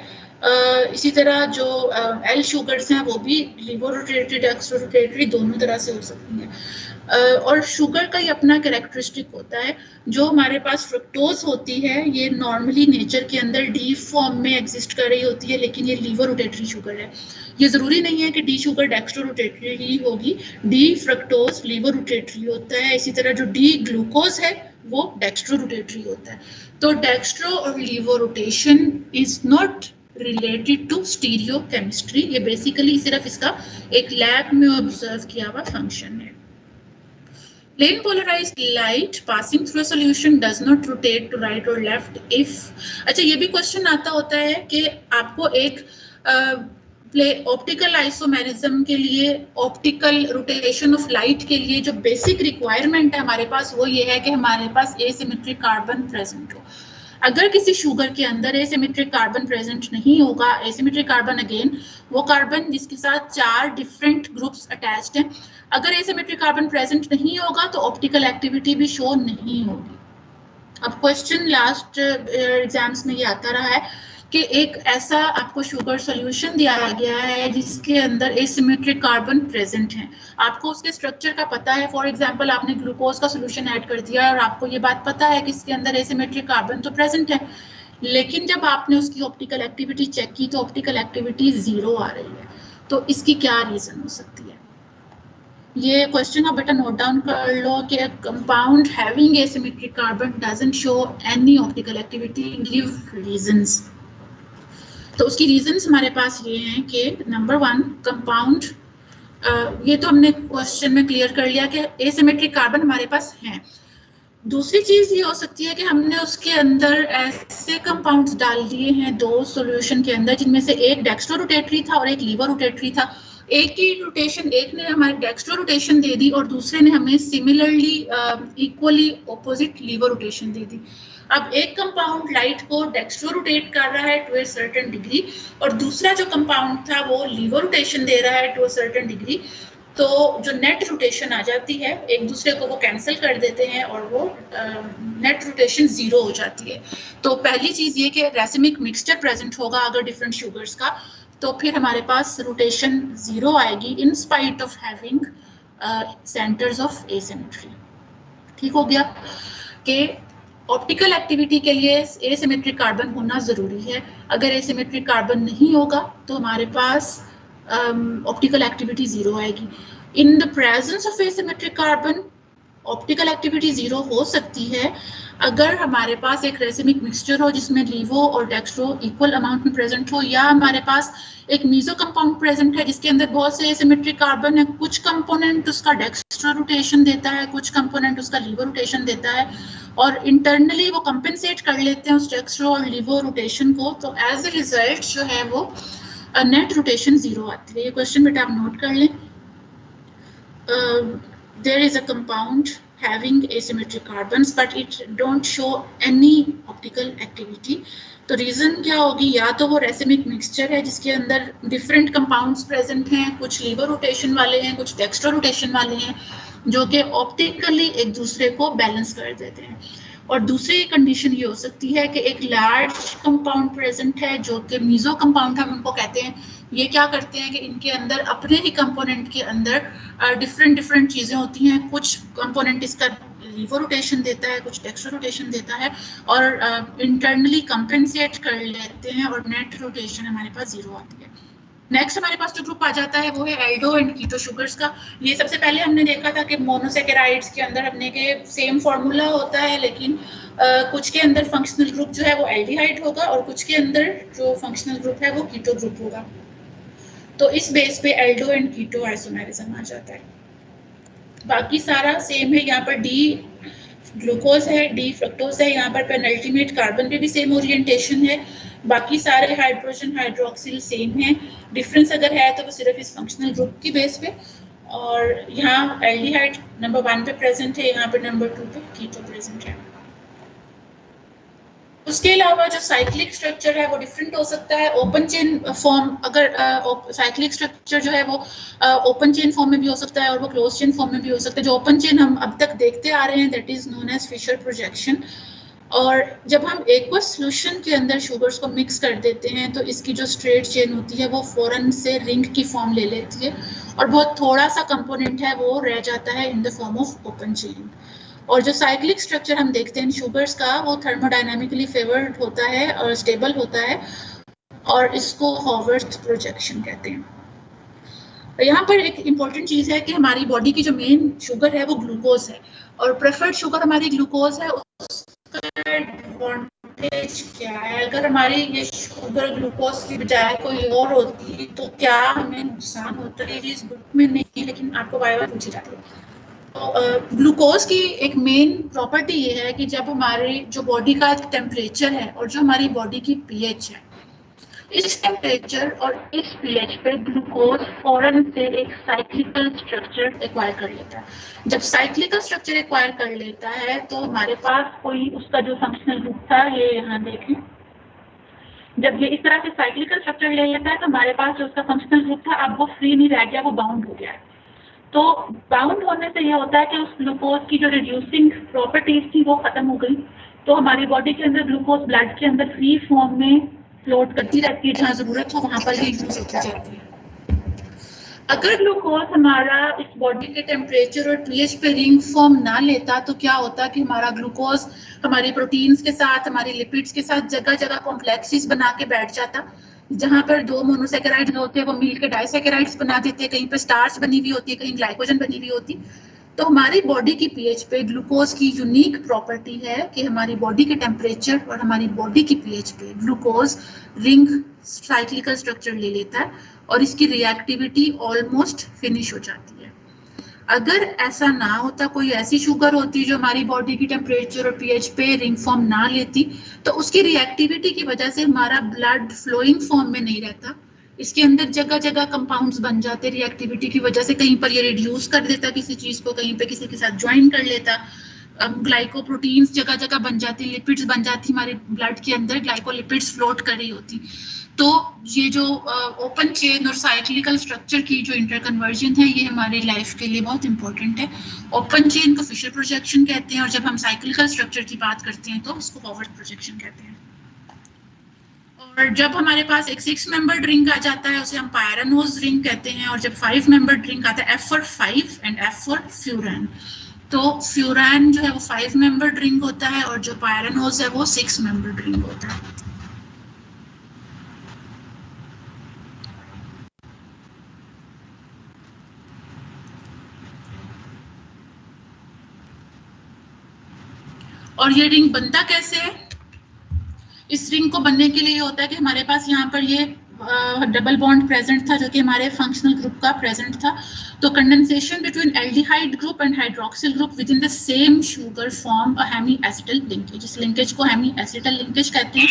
इसी तरह जो एल शुगर्स हैं वो भी लीवोरोटेटरी, डेक्स्ट्रोरोटेटरी दोनों तरह से हो सकती हैं। और शुगर का ही अपना कैरेक्टरिस्टिक होता है। जो हमारे पास फ्रक्टोज होती है ये नॉर्मली नेचर के अंदर डी फॉर्म में एग्जिस्ट कर रही होती है, लेकिन ये लीवोरोटेटरी शुगर है। ये जरूरी नहीं है कि डी शुगर डेक्स्ट्रोरोटेटरी ही होगी, डी फ्रक्टोज लीवोरोटेटरी होता है। इसी तरह जो डी ग्लूकोज है वो डेक्स्ट्रोरोटेटरी होता है। तो डेक्स्ट्रो और levo rotation is not related to stereochemistry, ये बेसिकली सिर्फ इसका एक लैब में ऑब्जर्व किया हुआ फंक्शन है। Plane polarized light passing through a solution does not rotate to right or left if। अच्छा, ये भी क्वेश्चन आता होता है कि आपको एक ऑप्टिकल आइसोमेरिज्म के लिए, ऑप्टिकल रोटेशन ऑफ लाइट के लिए जो बेसिक रिक्वायरमेंट है हमारे पास वो ये है कि हमारे पास एसिमेट्रिक कार्बन प्रेजेंट हो। अगर किसी शुगर के अंदर एसिमेट्रिक कार्बन प्रेजेंट नहीं होगा, एसिमेट्रिक कार्बन अगेन वो कार्बन जिसके साथ 4 डिफरेंट ग्रुप्स अटैच्ड हैं, अगर एसिमेट्रिक कार्बन प्रेजेंट नहीं होगा तो ऑप्टिकल एक्टिविटी भी शो नहीं होगी। अब क्वेश्चन लास्ट एग्जाम्स में ये आता रहा है कि एक ऐसा आपको शुगर सॉल्यूशन दिया गया है जिसके अंदर एसिमेट्रिक कार्बन प्रेजेंट है, आपको उसके स्ट्रक्चर का पता है। फॉर एग्जांपल आपने ग्लूकोज का सॉल्यूशन ऐड कर दिया और आपको ये बात पता है कि इसके अंदर एसिमेट्रिक कार्बन तो प्रेजेंट है, लेकिन जब आपने उसकी ऑप्टिकल एक्टिविटी चेक की तो ऑप्टिकल एक्टिविटी 0 आ रही है। तो इसकी क्या रीजन हो सकती है? ये क्वेश्चन आप बेटा नोट डाउन कर लो कि compound having asymmetric carbon doesn't show any optical activity, give reasons. तो उसकी रीजंस हमारे पास ये हैं कि नंबर 1 कंपाउंड, ये तो हमने क्वेश्चन में क्लियर कर लिया कि एसिमेट्रिक कार्बन हमारे पास हैं। दूसरी चीज ये हो सकती है कि हमने उसके अंदर ऐसे कंपाउंड्स डाल दिए हैं दो सॉल्यूशन के अंदर, जिनमें से एक डेक्स्ट्रो रोटेटरी था और एक लीवर रोटेटरी था। एक की रोटेशन, एक ने हमारे डेक्स्ट्रो रोटेशन दे दी और दूसरे ने हमें similarly equally opposite levo rotation दे दी। अब एक कंपाउंड लाइट को डेक्स्ट्रो रोटेट कर रहा है टू ए सर्टेन डिग्री और दूसरा जो कंपाउंड था वो लीवर रोटेशन दे रहा है टू ए सर्टेन डिग्री। तो जो नेट रोटेशन आ जाती है, एक दूसरे को वो कैंसिल कर देते हैं और वो नेट रोटेशन 0 हो जाती है। तो पहली चीज ये कि रेसिमिक मिक्सचर प्रेजेंट होगा अगर डिफरेंट शुगर्स का, तो फिर हमारे पास रोटेशन 0 आएगी in spite of having centres of asymmetry. ठीक हो गया कि ऑप्टिकल एक्टिविटी के लिए एसिमेट्रिक कार्बन होना जरूरी है। अगर एसिमेट्रिक कार्बन नहीं होगा तो हमारे पास ऑप्टिकल एक्टिविटी 0 आएगी। In the presence of asymmetric carbon optical activity 0 हो सकती है अगर हमारे पास एक रेसिमिक मिक्सचर हो जिसमें लीवो और डेक्स्ट्रो इक्वल अमाउंट में प्रेजेंट हो, या हमारे पास एक मीजो कंपाउंड प्रेजेंट है जिसके अंदर बहुत से एसिमेट्रिक कार्बन है, कुछ कंपोनेंट उसका डेक्स्ट्रो रोटेशन देता है, कुछ कंपोनेंट उसका लीवो रोटेशन देता है और इंटरनली वो कंपेंसेट कर लेते हैं उस डेक्स्ट्रो और लीवो रोटेशन को। तो एज अ रिजल्ट जो है वो नेट रोटेशन 0 आती है। ये क्वेश्चन बेटा आप नोट कर लें। There is a compound having asymmetric carbons but it don't show any optical activity। तो रीजन क्या होगी, या तो वो रेसिमिक मिक्सचर है जिसके अंदर डिफरेंट कंपाउंड्स प्रेजेंट हैं, कुछ लीवर रोटेशन वाले हैं, कुछ डेक्स्ट्रो रोटेशन वाले हैं, जो कि ऑप्टिकली एक दूसरे को बैलेंस कर देते हैं। और दूसरी कंडीशन ये हो सकती है कि एक लार्ज कंपाउंड प्रेजेंट है जो कि मीजो कंपाउंड हम उनको कहते हैं। ये क्या करते हैं कि इनके अंदर अपने ही कंपोनेंट के अंदर डिफरेंट चीजें होती हैं, कुछ कंपोनेंट इसका लीवर रोटेशन देता है, कुछ डेक्स्ट्रो रोटेशन देता है और इंटरनली कंपेंसेट कर लेते हैं और नेट रोटेशन हमारे पास 0 आती है। नेक्स्ट हमारे पास जो ग्रुप आ जाता है वो है एल्डो एंड कीटो शुगर्स का। ये सबसे पहले हमने देखा था कि मोनोसेकेराइड्स के अंदर अपने के सेम फार्मूला होता है, लेकिन कुछ के अंदर फंक्शनल ग्रुप जो है वो एल्डिहाइड होगा और कुछ के अंदर जो फंक्शनल ग्रुप है वो कीटो ग्रुप होगा। तो इस बेस पे एल्डो एंड कीटो आइसोमेरिज्म आ जाता है। बाकी सारा सेम है। यहाँ पर डी ग्लूकोज है, डी फ्रक्टोज है, यहाँ पर पेनल्टीमेट कार्बन पे भी सेम ओरिएंटेशन है। बाकी सारे हाइड्रोजन हाइड्रोक्सिल सेम है। डिफरेंस अगर है तो वो सिर्फ इस फंक्शनल ग्रुप की बेस पे। और यहाँ एल्डिहाइड नंबर 1 पे प्रेजेंट है, यहाँ पे नंबर 2 पे कीटो प्रेजेंट है। उसके अलावा जो साइक्लिक स्ट्रक्चर है वो डिफरेंट हो सकता है। ओपन चेन फॉर्म, अगर साइक्लिक स्ट्रक्चर जो है वो ओपन चेन फॉर्म में भी हो सकता है और वो क्लोज चेन फॉर्म में भी हो सकता है। जो ओपन चेन हम अब तक देखते आ रहे हैं that is known as Fischer projection. और जब हम एक्वस सॉल्यूशन के अंदर शुगर्स को मिक्स कर देते हैं तो इसकी जो स्ट्रेट चेन होती है वो फौरन से रिंग की फॉर्म ले लेती है और बहुत थोड़ा सा कंपोनेंट है वो रह जाता है in the form of open chain. और जो साइक्लिक स्ट्रक्चर हम देखते हैं शुगर्स का वो थर्मोडायनामिकली फेवर्ड होता है और स्टेबल होता है और इसको हॉवर्थ प्रोजेक्शन कहते हैं। यहाँ पर एक इम्पॉर्टेंट चीज है कि हमारी बॉडी की जो मेन शुगर है वो ग्लूकोज है और प्रेफर्ड शुगर हमारी ग्लूकोज है। उसका एडवांटेज क्या है, अगर हमारी ये शुगर ग्लूकोज की बजाय कोई और होती तो क्या हमें नुकसान होता है? इस बुक में नहीं, लेकिन आपको बार-बार पूछी जाती है। ग्लूकोज की एक मेन प्रॉपर्टी ये है कि जब हमारी जो बॉडी का टेम्परेचर है और जो हमारी बॉडी की पीएच है, इस टेम्परेचर और इस पीएच पे ग्लूकोज फौरन से एक साइक्लिकल स्ट्रक्चर एक्वायर कर लेता है। जब साइक्लिकल स्ट्रक्चर एक्वायर कर लेता है तो हमारे पास कोई उसका जो फंक्शनल ग्रुप था, ये यहाँ देखें, जब ये इस तरह से साइक्लिकल स्ट्रक्चर ले लेता है तो हमारे पास जो उसका फंक्शनल ग्रुप था अब वो फ्री नहीं रह गया, वो बाउंड हो गया है। तो बाउंड होने से यह होता है कि उस ग्लूकोज की जो रिड्यूसिंग प्रॉपर्टीज थी वो खत्म हो गई। तो हमारी बॉडी के अंदर ग्लूकोज ब्लड के अंदर फ्री फॉर्म में फ्लोट करती रहती है, जहाँ जरूरत हो वहां पर ही यूज होती जाती है। अगर ग्लूकोज हमारा इस बॉडी के टेम्परेचर और पीएच पे रिंग फॉर्म ना लेता तो क्या होता कि हमारा ग्लूकोज हमारी प्रोटीन्स के साथ, हमारी लिपिड्स के साथ जगह जगह कॉम्प्लेक्सेस बना के बैठ जाता, जहां पर दो मोनोसेकेराइड होते हैं वो मिलकर डाइसेकेराइड्स बना देते हैं, कहीं पर स्टार्च बनी हुई होती है, कहीं ग्लाइकोजन बनी हुई होती। तो हमारी बॉडी की पीएच पे ग्लूकोज की यूनिक प्रॉपर्टी है कि हमारी बॉडी के टेम्परेचर और हमारी बॉडी की पीएच पे ग्लूकोज रिंग साइक्लिकल स्ट्रक्चर ले लेता है और इसकी रिएक्टिविटी ऑलमोस्ट फिनिश हो जाती है। अगर ऐसा ना होता, कोई ऐसी शुगर होती जो हमारी बॉडी की टेम्परेचर और पीएच पे रिंग फॉर्म ना लेती, तो उसकी रिएक्टिविटी की वजह से हमारा ब्लड फ्लोइंग फॉर्म में नहीं रहता, इसके अंदर जगह जगह कंपाउंड्स बन जाते रिएक्टिविटी की वजह से, कहीं पर ये रिड्यूस कर देता किसी चीज को, कहीं पे किसी के साथ ज्वाइन कर लेता, ग्लाइकोप्रोटीन्स जगह जगह बन जाती, लिपिड्स बन जाती हमारे ब्लड के अंदर, ग्लाइकोलिपिड्स फ्लोट कर रही होती। तो ये जो ओपन चेन और साइक्लिकल स्ट्रक्चर की जो इंटरकन्वर्जन है ये हमारी लाइफ के लिए बहुत इंपॉर्टेंट है। ओपन चेन को फिशर प्रोजेक्शन कहते हैं और जब हम साइक्लिकल स्ट्रक्चर की बात करते हैं तो उसको फॉरवर्ड प्रोजेक्शन कहते हैं। और जब हमारे पास एक 6 मेंबर्ड रिंग आ जाता है उसे हम पायरानोज रिंग कहते हैं, और जब 5 मेंबर्ड रिंग आता है, F for 5 and F for furan, तो फ्यूरान जो है वो 5 मेंबर्ड रिंग होता है और जो पायरानोज है वो 6 मेंबर्ड रिंग होता है। और ये रिंग बनता कैसे है? इस रिंग को बनने के लिए होता है कि हमारे पास यहाँ पर ये डबल बॉन्ड प्रेजेंट था जो कि हमारे फंक्शनल ग्रुप का प्रेजेंट था, तो condensation between aldehyde group and hydroxyl group within the same sugar form a hemiacetal linkage. इस लिंकेज को हेमी एसिटल लिंकेज कहते हैं।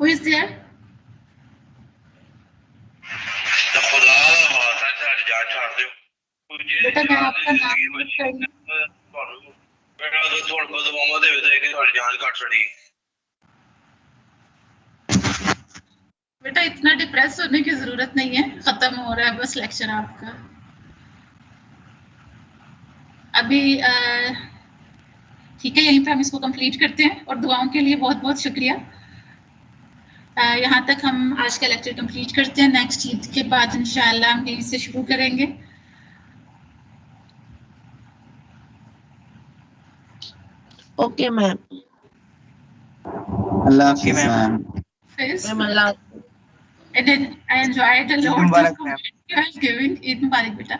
Who is there? बेटा मैं आपका नाम बेटा इतना डिप्रेस होने की जरूरत नहीं है, खत्म हो रहा है बस लेक्चर आपका अभी। ठीक है, यहीं पे हम इसको कंप्लीट करते हैं और दुआओं के लिए बहुत बहुत शुक्रिया। यहाँ तक हम आज का लेक्चर कंप्लीट करते हैं। नेक्स्ट ईद के बाद इंशाल्लाह हम यहीं से शुरू करेंगे। Okay ma'am. अल्लाह हाफिज़ ma'am. And I enjoyed a lot of comments giving. Eid मुबारक बेटा।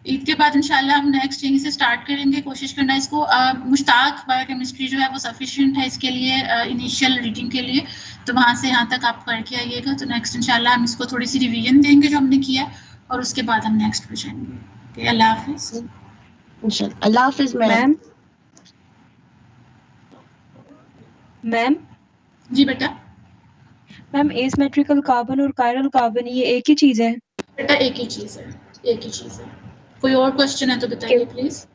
ईद के बाद इंशाल्लाह हम नेक्स्ट यहीं से स्टार्ट करेंगे। कोशिश करना इसको मुश्ताक बायोकेमिस्ट्री जो है वो सफिशिएंट है इसके लिए इनिशियल रीडिंग के लिए, तो वहाँ से यहाँ तक आप करके आइएगा। तो नेक्स्ट इंशाल्लाह हम इसको थोड़ी सी रिवीजन देंगे जो हमने किया और उसके बाद हम नेक्स्ट पे जाएंगे। ओके, अल्लाह हाफिज़। इंशाल्लाह अल्लाह हाफिज़ मैम। मैम जी बेटा। मैम एसिमेट्रिकल कार्बन और कायरल कार्बन ये एक ही चीज है? बेटा एक ही चीज है, एक ही चीज है। कोई और क्वेश्चन है तो बताइए please.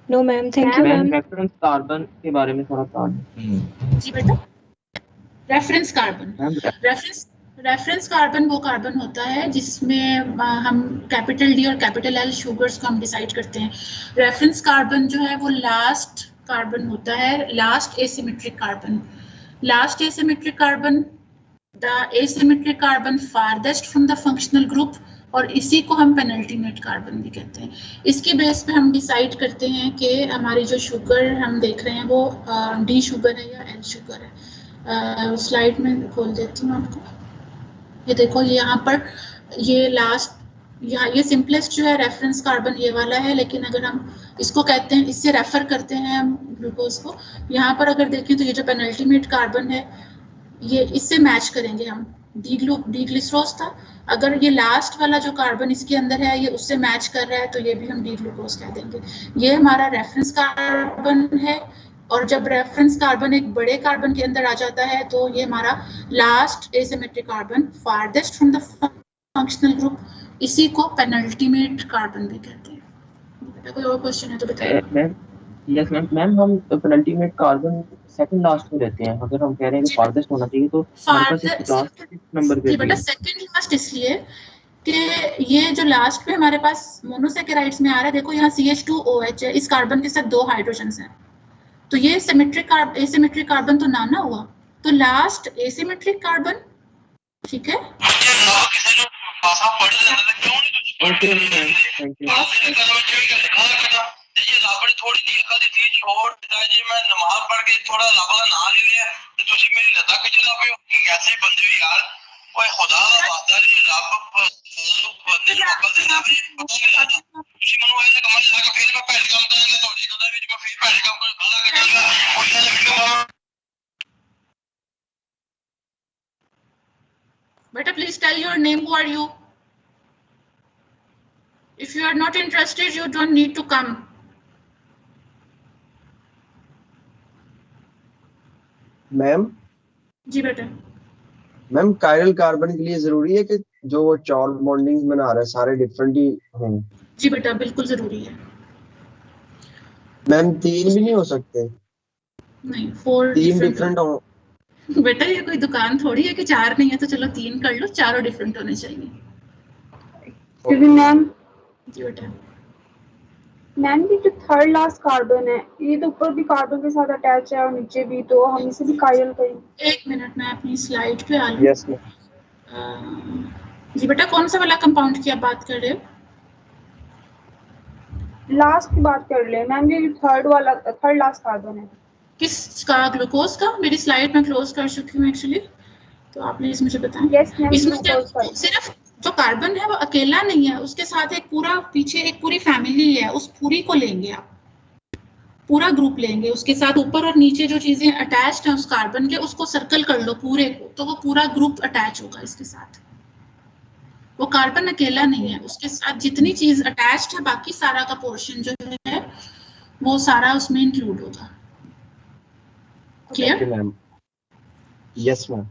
No ma'am, thank you ma'am. Reference carbon के बारे में थोड़ा बताओ। जी बेटा, रेफरेंस कार्बन, रेफरेंस कार्बन वो कार्बन होता है जिसमें हम कैपिटल डी और कैपिटल एल शुगर्स को हम डिसाइड करते हैं। रेफरेंस कार्बन जो है वो लास्ट कार्बन होता है, last asymmetric carbon. Last asymmetric carbon, the asymmetric carbon farthest from the functional group, और इसी को हम पेनल्टीमेट कार्बन भी कहते हैं। इसके बेस पे हम डिसाइड करते हैं कि हमारी जो शुगर हम देख रहे हैं वो डी शुगर है या एल शुगर है। स्लाइड में खोल देती हूँ आपको, ये देखो यहाँ पर ये लास्ट, यहाँ ये सिंपलेस्ट जो है रेफरेंस कार्बन ये वाला है, लेकिन अगर हम इसको कहते हैं, इससे रेफर करते हैं हम ग्लूकोज को। यहाँ पर अगर देखें तो ये जो पेनल्टीमेट कार्बन है ये इससे मैच करेंगे हम, डी ग्लिसरोज था, अगर ये लास्ट वाला जो कार्बन इसके अंदर है ये उससे मैच कर रहा है तो ये भी हम डी ग्लूकोज कह देंगे। ये हमारा रेफरेंस कार्बन है, और जब रेफरेंस कार्बन एक बड़े कार्बन के अंदर आ जाता है तो ये हमारा last asymmetric carbon farthest from the functional group, इसी को पेनल्टीमेट कार्बन भी कहते हैं। बेटा कोई और क्वेश्चन है तो बताइए। मैम यस मैम हम पेनल्टीमेट कार्बन सेकंड लास्ट में रहते हैं, अगर हम कह रहे हैं कि फारदेस्ट होना चाहिए तो लास्ट नंबर पे। बेटा सेकंड लास्ट इसलिए कि ये जो लास्ट पे हमारे पास मोनोसेकेराइड्स में आ रहा है, देखो यहाँ CH2OH है, इस कार्बन के साथ 2 हाइड्रोजन्स हैं, तो ये एसिमेट्रिक कार्बन तो ना हुआ, तो लास्ट एसिमेट्रिक कार्बन ठीक है। Okay ma'am, thank you. थोड़ी देर का थी छोड़ जी मैं नमाज पढ़ के थोड़ा रब का नाम ले लिया ते तुसी मेरी लता खिचदा पे कैसे बंदे हो यार ओए खुदा दा वास्ता जी रब बंदे ਨੂੰ ਮੌਕਾ ਦਿੰਦਾ ਵੀ ਪਤਾ ਨਹੀਂ ਲੱਗਦਾ ਤੁਸੀਂ ਮੈਨੂੰ ਇਹਦੇ ਕਮਾਂ ਲਾ ਕੇ ਫਿਰ ਮੈਂ ਭੈੜ ਕੰਮ ਕਰਾਂਗਾ ਤੁਹਾਡੀ ਗੱਲਾਂ ਵਿੱਚ ਮੈਂ ਫਿਰ ਭੈੜ ਕੰਮ ਗਾਲਾਂ ਕੱਢਾਂਗਾ ਉਹਨਾਂ ਦੇ video Beta, please tell your name. Who are you? If you are not interested, you don't need to come. Ma'am जी बेटा। मैम कायरल कार्बन के लिए जरूरी है कि जो वो चॉल बॉन्डिंग्स बना रहा है सारे डिफरेंट ही हों? जी बेटा बिल्कुल जरूरी है। मैम 3 भी नहीं हो सकते? नहीं 4 3 डिफरेंट हो। बेटा ये कोई दुकान थोड़ी है कि 4 नहीं है तो चलो 3 कर लो, चारों डिफरेंट होने चाहिए। मैम जी बेटा। मैम ये जो थर्ड लास्ट कार्बन है ये तो ऊपर भी कार्बन के साथ अटैच है और नीचे भी, तो हम इसे भी कायरल करेंगे। एक मिनट मैं अपनी स्लाइड पे आ लूं। Yes ma'am. जी बेटा कौन सा वाला कंपाउंड की आप बात कर रहे हो? लास्ट की बात कर ले मैम, ये थर्ड लास्ट कार्बन है। किसका? ग्लूकोज का? मेरी स्लाइड में क्लोज कर चुकी हूँ एक्चुअली, तो आप प्लीज मुझे बताएं। यस मैम, इसमें सिर्फ जो कार्बन है वो अकेला नहीं है, उसके साथ एक पूरा पीछे एक पूरी फैमिली है, उस पूरी को लेंगे आप, पूरा ग्रुप लेंगे, उसके साथ ऊपर और नीचे जो चीजें अटैच्ड हैं उस कार्बन के उसको सर्कल कर लो पूरे को, तो वो पूरा ग्रुप अटैच होगा इसके साथ। वो कार्बन अकेला नहीं है, उसके साथ जितनी चीज अटैच्ड है बाकी सारा का पोर्शन जो है वो सारा उसमें इंक्लूड होगा। क्लियर? मैम। Yes ma'am.